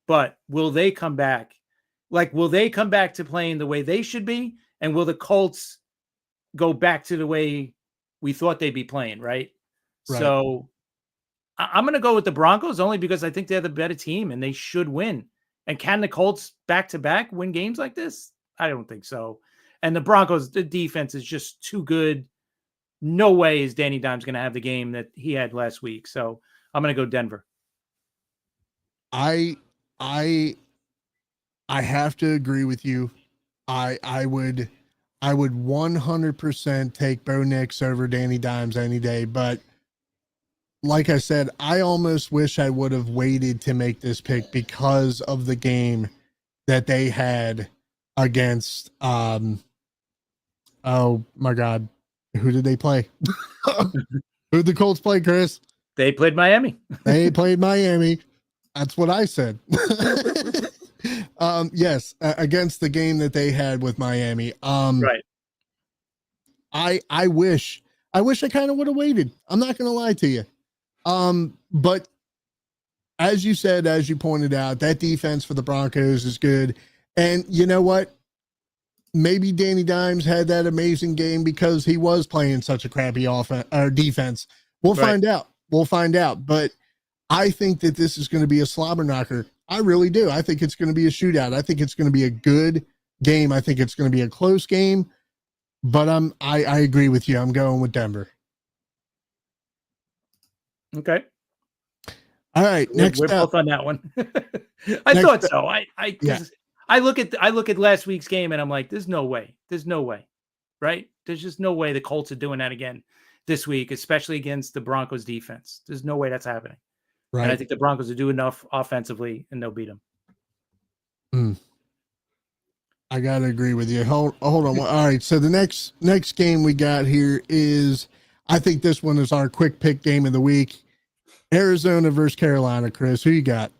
But will they come back? Like, will they come back to playing the way they should be? And will the Colts go back to the way we thought they'd be playing, right? So I'm going to go with the Broncos only because I think they're the better team and they should win. And can the Colts back-to-back win games like this? I don't think so. And the Broncos, the defense is just too good. No way is Danny Dimes going to have the game that he had last week. So I'm going to go Denver. I have to agree with you. I would 100% take Bo Nix over Danny Dimes any day, but like I said, I almost wish I would have waited to make this pick because of the game that they had against oh my God. Who did they play? Who did the Colts play, Chris? They played Miami. They played Miami. That's what I said. Yes, against the game that they had with Miami. Right. I wish I kind of would have waited. I'm not going to lie to you. But as you said, as you pointed out, that defense for the Broncos is good. And you know what? Maybe Danny Dimes had that amazing game because he was playing such a crappy offense or defense. We'll find out. But I think that this is going to be a slobber knocker. I really do. I think it's going to be a shootout. I think it's going to be a good game. I think it's going to be a close game. But I agree with you. I'm going with Denver. Okay. All right. Next we're up. both on that one. I thought so. I look at last week's game and I'm like, there's no way. Right? There's just no way the Colts are doing that again this week, especially against the Broncos defense. There's no way that's happening. Right. And I think the Broncos will do enough offensively and they'll beat them. I got to agree with you. Hold on. All right. So the next game we got here is, I think this one is our quick pick game of the week. Arizona versus Carolina. Chris, who you got?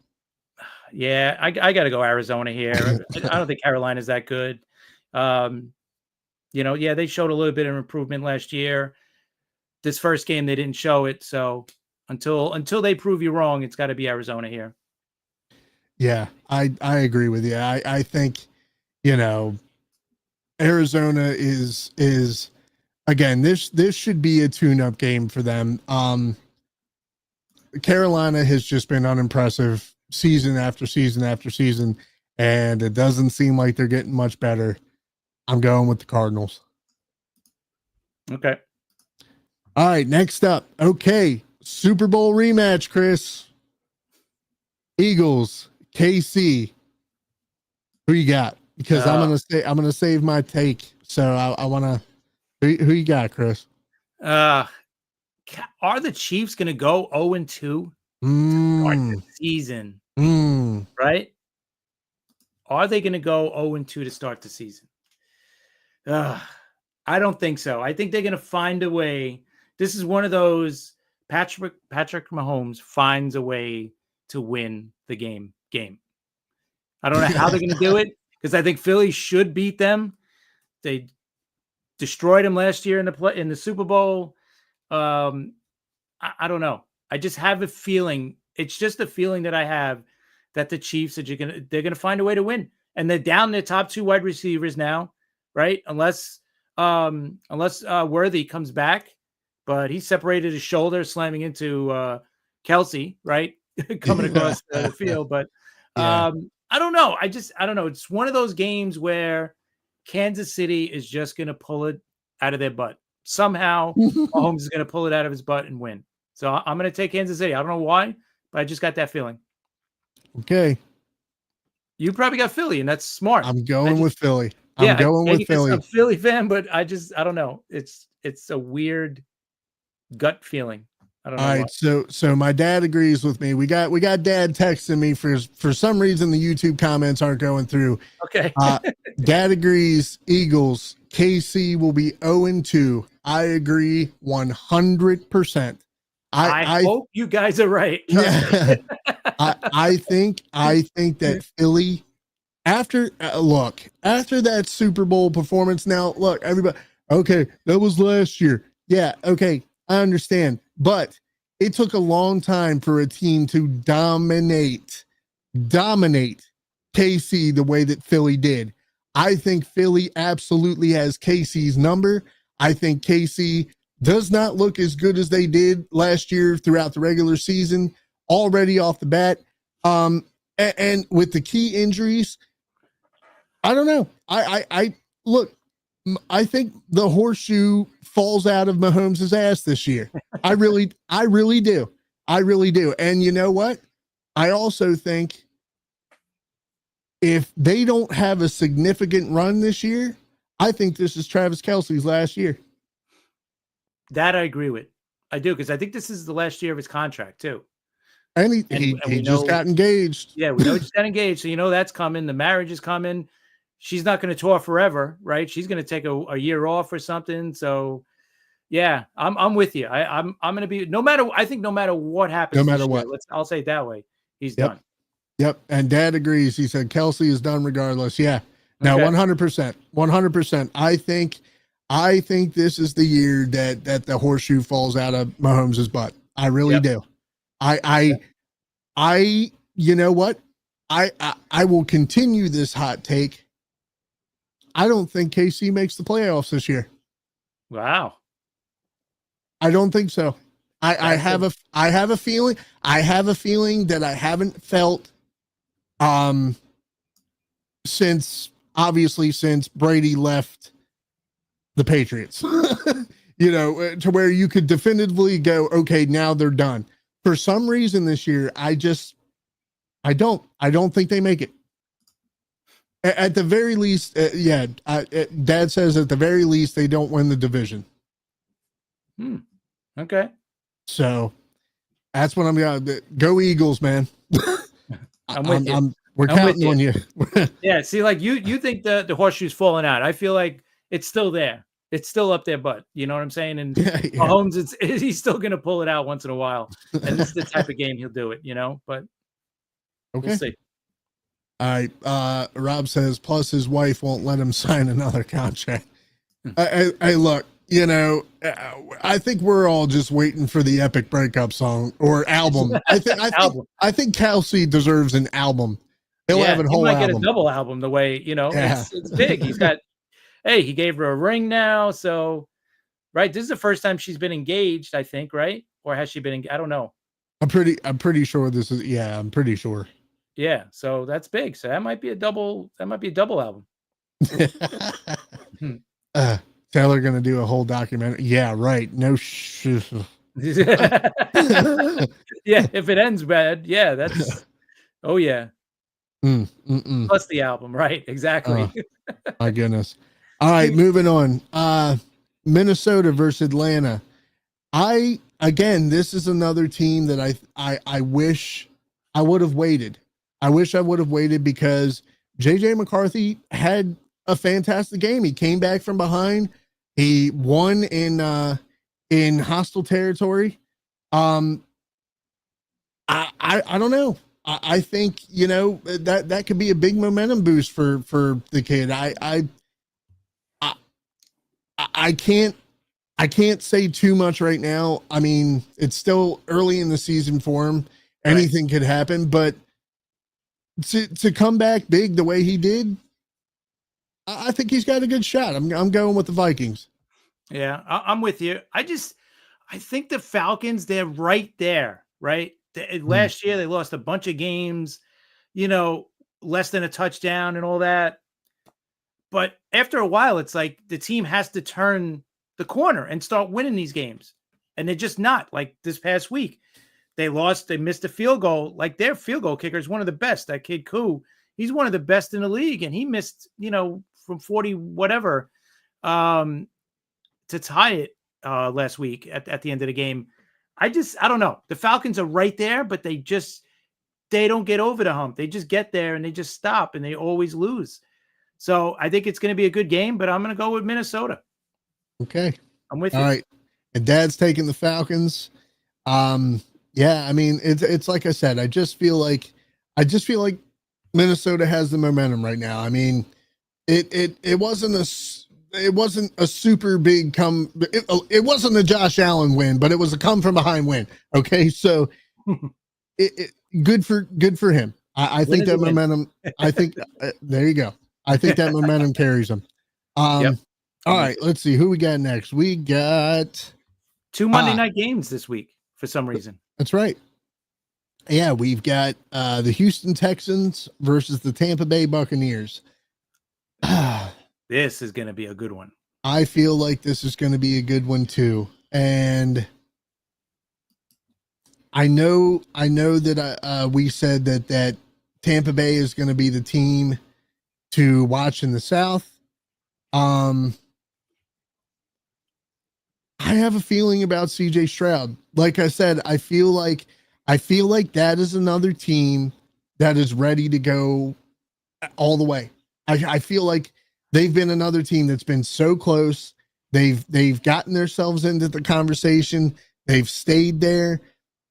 Yeah, I got to go Arizona here. I don't think Carolina's that good. They showed a little bit of improvement last year. This first game, they didn't show it. So until they prove you wrong, it's got to be Arizona here. Yeah, I agree with you. I think, Arizona is again, this should be a tune-up game for them. Carolina has just been unimpressive season after season after season, and it doesn't seem like they're getting much better. I'm going with the Cardinals. Okay. All right, next up. Okay, Super Bowl rematch, Chris. Eagles, KC. Who you got? Because I'm gonna save my take. So I want to. Who you got, Chris? Are the Chiefs going to go 0-2 to start the season? Right? Are they going to go 0-2 to start the season? I don't think so. I think they're going to find a way. This is one of those Patrick Mahomes finds a way to win the game. I don't know how they're going to do it because I think Philly should beat them. They destroyed them last year in the Super Bowl. I don't know. I just have a feeling. It's just a feeling that I have that the Chiefs they're going to find a way to win. And they're down their top two wide receivers now, right? Unless Worthy comes back, but he separated his shoulder slamming into Kelsey, right? Coming across the field. But Yeah. I don't know. I don't know. It's one of those games where Kansas City is just going to pull it out of their butt. Somehow Mahomes is going to pull it out of his butt and win. So I'm going to take Kansas City. I don't know why, but I just got that feeling. Okay. You probably got Philly, and that's smart. I'm going with Philly. Yeah, I'm going with Philly. I'm a Philly fan, but I don't know. It's a weird gut feeling. I don't know. All right, so my dad agrees with me. We got dad texting me for some reason the YouTube comments aren't going through. Okay. Dad agrees. Eagles. KC will be 0-2. I agree 100%. I hope you guys are right. Yeah. I think that Philly, after that Super Bowl performance, now look, everybody, okay, that was last year. Yeah, okay, I understand. But it took a long time for a team to dominate KC the way that Philly did. I think Philly absolutely has KC's number. I think KC does not look as good as they did last year throughout the regular season already off the bat. And with the key injuries, I don't know. I look, I think the horseshoe falls out of Mahomes' ass this year. I really do. And you know what? I also think if they don't have a significant run this year, I think this is Travis Kelce's last year. That I agree with. I do, because I think this is the last year of his contract too. And he just got engaged. Yeah, we know he just got engaged. So that's coming. The marriage is coming. She's not going to tour forever, right? She's going to take a year off or something. So yeah, I'm with you. I'm going to be no matter what happens. No matter what. I'll say it that way. He's done. Yep. And Dad agrees. He said Kelsey is done regardless. Yeah. Now, 100%. I think this is the year that the horseshoe falls out of Mahomes' butt. I really do. You know what? I will continue this hot take. I don't think KC makes the playoffs this year. Wow. I don't think so. I have a feeling that I haven't felt since Brady left the Patriots. To where you could definitively go, okay, now they're done. For some reason this year, I don't think they make it. At the very least, Dad says at the very least they don't win the division. Okay. So that's what I'm gonna go Eagles, man. I'm with you. We're counting on you. Yeah. See, like you think the horseshoe's falling out. I feel like it's still there. It's still up their butt. You know what I'm saying? And Mahomes, he's still going to pull it out once in a while. And this is the type of game he'll do it, but okay. We'll see. All right. Rob says, plus his wife won't let him sign another contract. I look, I think we're all just waiting for the epic breakup song or album. I think Kelsey deserves an album. He'll have a whole album. He might get a double album the way, it's big. He's got, hey, he gave her a ring now. So, right. This is the first time she's been engaged, I think, right? Or has she been? I don't know. I'm pretty sure this is. Yeah, I'm pretty sure. Yeah. So that's big. So that might be a double album. Taylor going to do a whole documentary. Yeah. Right. No shit. Yeah. If it ends bad. Yeah. That's, oh yeah. Plus the album. Right. Exactly. My goodness. All right, moving on. Minnesota versus Atlanta. This is another team that I wish I would have waited. I wish I would have waited because JJ McCarthy had a fantastic game. He came back from behind. He won in hostile territory. I don't know. I think, that could be a big momentum boost for the kid. I can't say too much right now. I mean, it's still early in the season for him. Anything could happen, but to come back big the way he did, I think he's got a good shot. I'm going with the Vikings. Yeah, I'm with you. I think the Falcons, they're right there, right? Last year, they lost a bunch of games, less than a touchdown and all that. But after a while, it's like the team has to turn the corner and start winning these games. And they're just not. Like this past week, they missed a field goal. Like their field goal kicker is one of the best. That kid Koo, he's one of the best in the league. And he missed, from 40 whatever to tie it last week at the end of the game. I don't know. The Falcons are right there, but they don't get over the hump. They just get there and they just stop and they always lose. So I think it's going to be a good game, but I'm going to go with Minnesota. Okay. I'm with you. All right. And Dad's taking the Falcons. Yeah, I mean, it's like I said, I just feel like Minnesota has the momentum right now. I mean, it wasn't a super big it wasn't a Josh Allen win, but it was a come from behind win. Okay. So good for him. I think that momentum, I think there you go. I think that momentum carries them. Yep. All right, let's see who we got next. We got 2 Monday night games this week for some reason. That's right. Yeah, we've got the Houston Texans versus the Tampa Bay Buccaneers. This is going to be a good one. I feel like this is going to be a good one too. And I know that we said that Tampa Bay is going to be the team to watch in the South. I have a feeling about CJ Stroud. Like I said, I feel like that is another team that is ready to go all the way. I feel like they've been another team that's been so close. They've gotten themselves into the conversation. They've stayed there,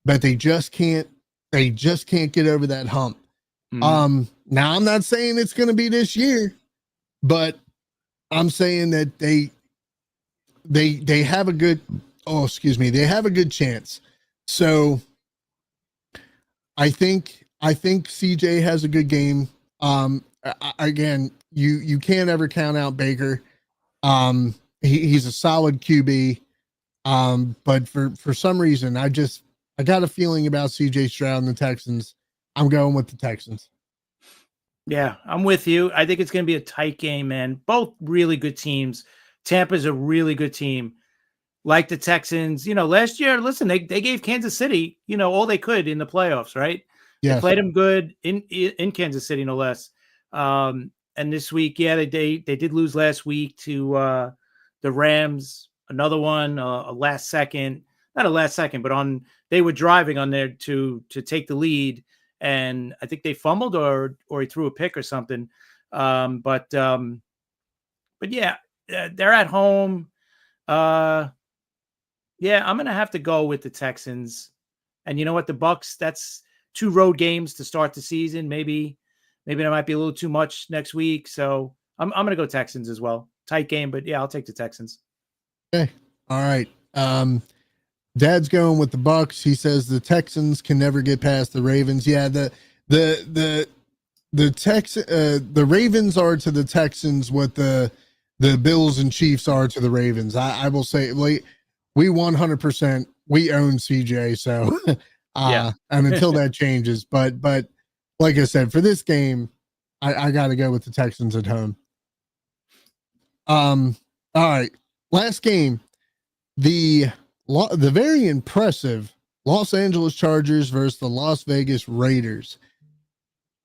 but they just can't get over that hump. Mm-hmm. Now I'm not saying it's going to be this year, but I'm saying that they have a good, they have a good chance. So I think CJ has a good game. Again, you can't ever count out Baker. He's a solid QB. But for some reason, I got a feeling about CJ Stroud and the Texans. I'm going with the Texans. Yeah, I'm with you. I think it's going to be a tight game, man. Both really good teams. Tampa's a really good team. Like the Texans, last year, listen, they gave Kansas City, all they could in the playoffs, right? Yes. They played them good in Kansas City, no less. And this week, yeah, they did lose last week to the Rams. Another one, not a last second, but they were driving on there to take the lead. And I think they fumbled or he threw a pick or something. But yeah, they're at home. Yeah, I'm going to have to go with the Texans. And you know what? The Bucks, that's 2 road games to start the season. Maybe that might be a little too much next week. So I'm going to go Texans as well. Tight game, but yeah, I'll take the Texans. Okay. All right. Dad's going with the Bucks. He says the Texans can never get past the Ravens. Yeah, the Ravens are to the Texans what the Bills and Chiefs are to the Ravens. I will say, like, we 100% we own CJ. So, yeah. And until that changes, but like I said, for this game, I got to go with the Texans at home. All right, last game, the very impressive Los Angeles Chargers versus the Las Vegas Raiders.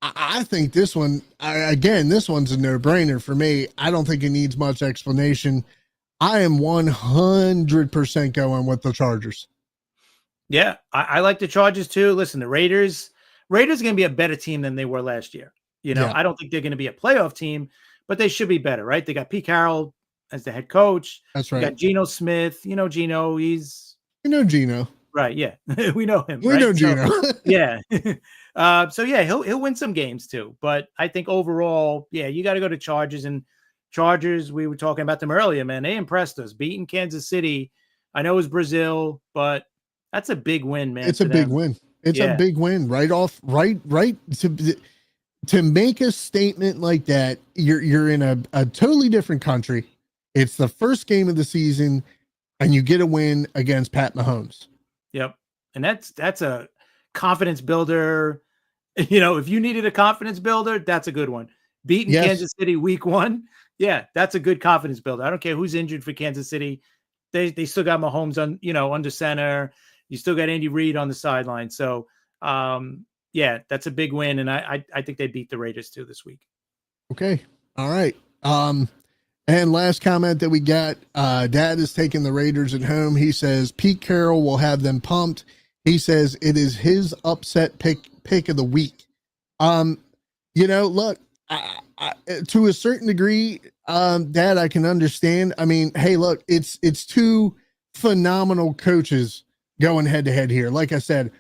I think this one, this one's a no-brainer for me. I don't think it needs much explanation. I am 100% going with the Chargers. Yeah, I like the Chargers too. Listen, the Raiders are going to be a better team than they were last year. Yeah. I don't think they're going to be a playoff team, but they should be better, right? They got Pete Carroll as the head coach. That's right. You got Geno Smith. Geno, Geno. Right, yeah. We know him. We know Geno. So, yeah. So yeah, he'll win some games too. But I think overall, yeah, you got to go to Chargers. And Chargers, we were talking about them earlier, man. They impressed us, beating Kansas City. I know it was Brazil, but that's a big win, man. It's a big win. It's a big win. Right to make a statement like that, you're in a totally different country. It's the first game of the season, and you get a win against Pat Mahomes. Yep. And that's a confidence builder. If you needed a confidence builder, that's a good one. Beating Kansas City week 1. Yeah, that's a good confidence builder. I don't care who's injured for Kansas City. They still got Mahomes under center. You still got Andy Reid on the sideline. So, yeah, that's a big win. And I think they beat the Raiders too this week. Okay. All right. And last comment that we got, Dad is taking the Raiders at home. He says Pete Carroll will have them pumped. He says it is his upset pick of the week. Look, I, to a certain degree, Dad, I can understand. I mean, hey, look, it's two phenomenal coaches going head to head here. Like I said,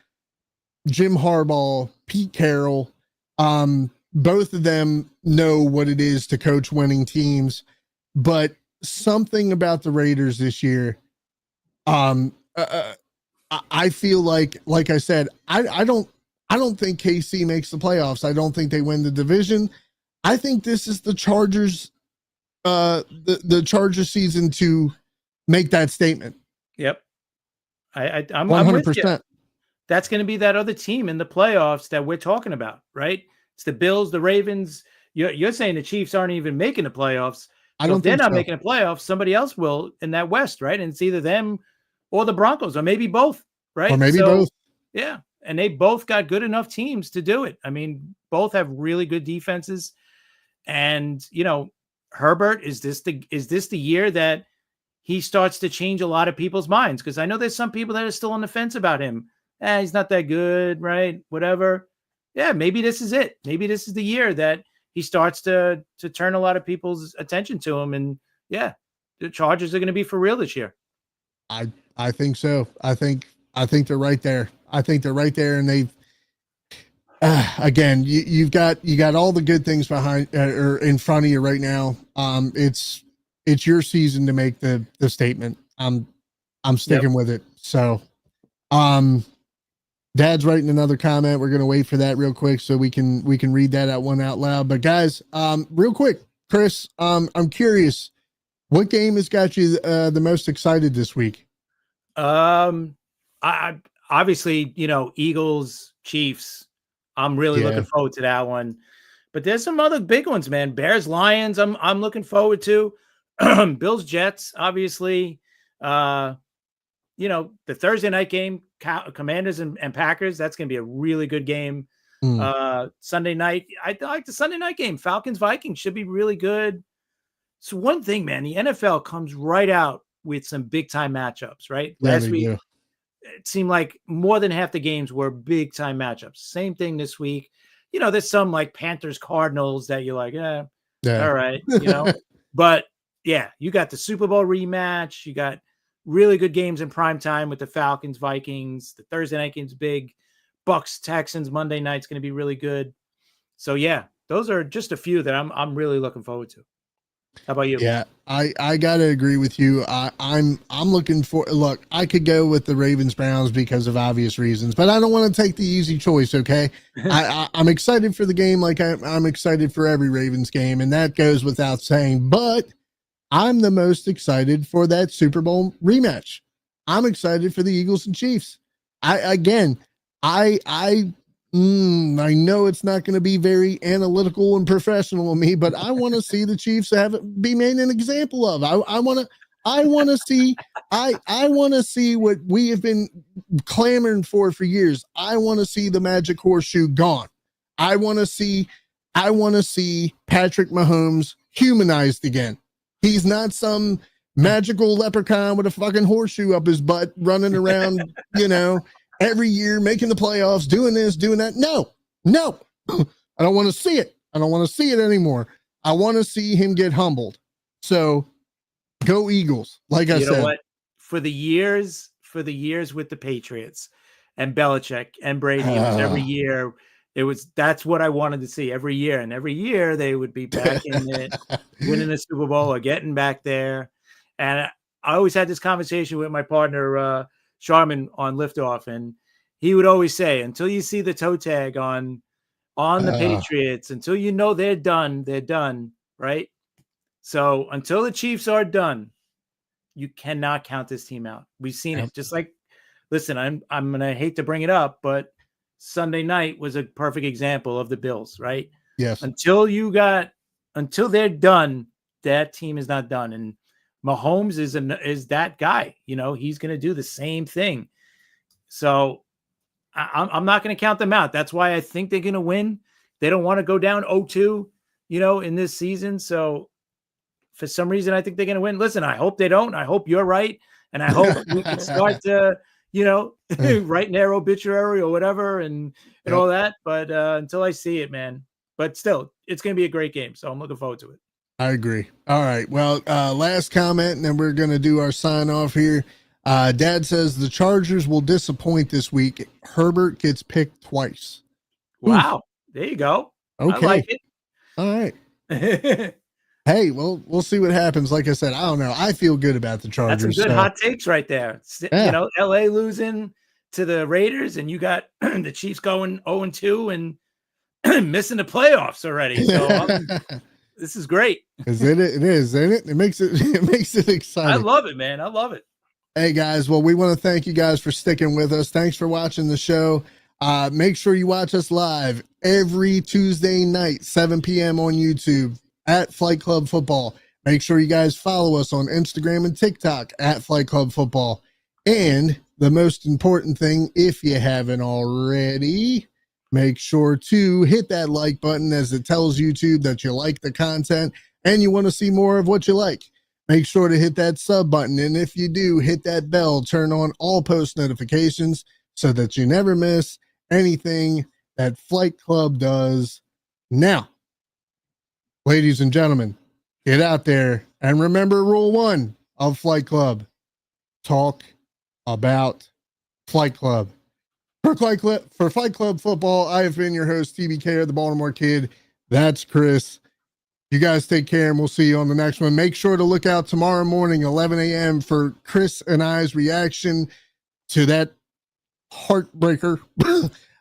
Jim Harbaugh, Pete Carroll, both of them know what it is to coach winning teams, but something about the Raiders this year, I feel like I said, I don't think KC makes the playoffs. I don't think they win the division. I think this is the Chargers, the Chargers season to make that statement. Yep. I'm 100%. That's going to be that other team in the playoffs that we're talking about, right? It's the Bills, the Ravens. You're saying the Chiefs aren't even making the playoffs. I don't think they're not so. making the playoffs. Somebody else will in that West, right? And it's either them or the Broncos, or maybe both, right? Or maybe both. Yeah. And they both got good enough teams to do it. I mean, both have really good defenses. And, Herbert, is this the year that he starts to change a lot of people's minds? Because I know there's some people that are still on the fence about him. He's not that good, right? Whatever. Yeah, maybe this is it. Maybe this is the year that he starts to turn a lot of people's attention to him. And yeah, the Chargers are going to be for real this year. I think so. I think they're right there. I think they're right there. And they've, again, you got all the good things behind or in front of you right now. It's your season to make the statement. I'm sticking with it. So, Dad's writing another comment. We're going to wait for that real quick so we can read that out loud. But guys, real quick, Chris, I'm curious, what game has got you the most excited this week? I obviously, Eagles, Chiefs. I'm really looking forward to that one. But there's some other big ones, man. Bears, Lions. I'm looking forward to. Bills, Jets, obviously. The Thursday night game, Commanders and Packers. That's going to be a really good game. Sunday night, I like the Sunday night game. Falcons, Vikings should be really good. So one thing, man, the NFL comes right out with some big time matchups, right? Last week, it seemed like more than half the games were big time matchups. Same thing this week. There's some like Panthers, Cardinals that you're like, all right, but yeah, you got the Super Bowl rematch. You got really good games in prime time with the Falcons, Vikings. The Thursday night game's big. Bucks, Texans, Monday night's going to be really good. So yeah, those are just a few that I'm really looking forward to. How about you? Yeah, I gotta agree with you. I'm looking for. Look, I could go with the Ravens Browns because of obvious reasons, but I don't want to take the easy choice. Okay, I'm excited for the game, like I'm excited for every Ravens game, and that goes without saying. But I'm the most excited for that Super Bowl rematch. I'm excited for the Eagles and Chiefs. I know it's not going to be very analytical and professional of me, but I want to see the Chiefs be made an example of. I want to see what we have been clamoring for years. I want to see the magic horseshoe gone. I want to see Patrick Mahomes humanized again. He's not some magical leprechaun with a fucking horseshoe up his butt running around, every year making the playoffs, doing this, doing that. No, I don't want to see it. I don't want to see it anymore. I want to see him get humbled. So go Eagles. Like I said, you know what? For the years with the Patriots and Belichick and Brady, it was every year. That's what I wanted to see every year. And every year they would be back in it, winning the Super Bowl or getting back there. And I always had this conversation with my partner, Sharman, on Liftoff. And he would always say, until you see the toe tag on on the Patriots. Until you know they're done, right? So until the Chiefs are done, you cannot count this team out. We've seen it. Just like, listen, I'm gonna hate to bring it up, but Sunday night was a perfect example of the Bills, right? Yes. Until they're done, that team is not done. And Mahomes is that guy. You know, he's gonna do the same thing. So I'm not going to count them out. That's why I think they're going to win. They don't want to go down 0-2, in this season. So for some reason, I think they're going to win. Listen, I hope they don't. I hope you're right. And I hope we can start to, write their obituary or whatever and all that. But until I see it, man. But still, it's going to be a great game. So I'm looking forward to it. I agree. All right. Well, last comment, and then we're going to do our sign off here. Dad says the Chargers will disappoint this week. Herbert gets picked twice. Wow. Oof. There you go. Okay. I like it. All right. Hey, well, we'll see what happens. Like I said, I don't know. I feel good about the Chargers. That's some good hot takes right there. Yeah. LA losing to the Raiders, and you got the Chiefs going 0-2 and missing the playoffs already. So this is great. Is it? It is, isn't it? It makes it exciting. I love it, man. I love it. Hey guys, well, we want to thank you guys for sticking with us. Thanks for watching the show. Make sure you watch us live every Tuesday night, 7 p.m. on YouTube at Flight Club Football. Make sure you guys follow us on Instagram and TikTok at Flight Club Football. And the most important thing, if you haven't already, make sure to hit that like button, as it tells YouTube that you like the content and you want to see more of what you like. Make sure to hit that sub button, and if you do, hit that bell, turn on all post notifications so that you never miss anything that Flight Club does. Now, ladies and gentlemen, get out there and remember rule 1 of Flight Club. Talk about Flight Club. For Flight Club Football, I have been your host, T.B.K, or the Baltimore Kid. That's Chris. You guys take care, and we'll see you on the next one. Make sure to look out tomorrow morning, 11 a.m. for Chris and I's reaction to that heartbreaker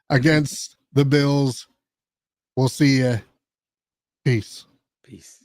against the Bills. We'll see you. Peace. Peace.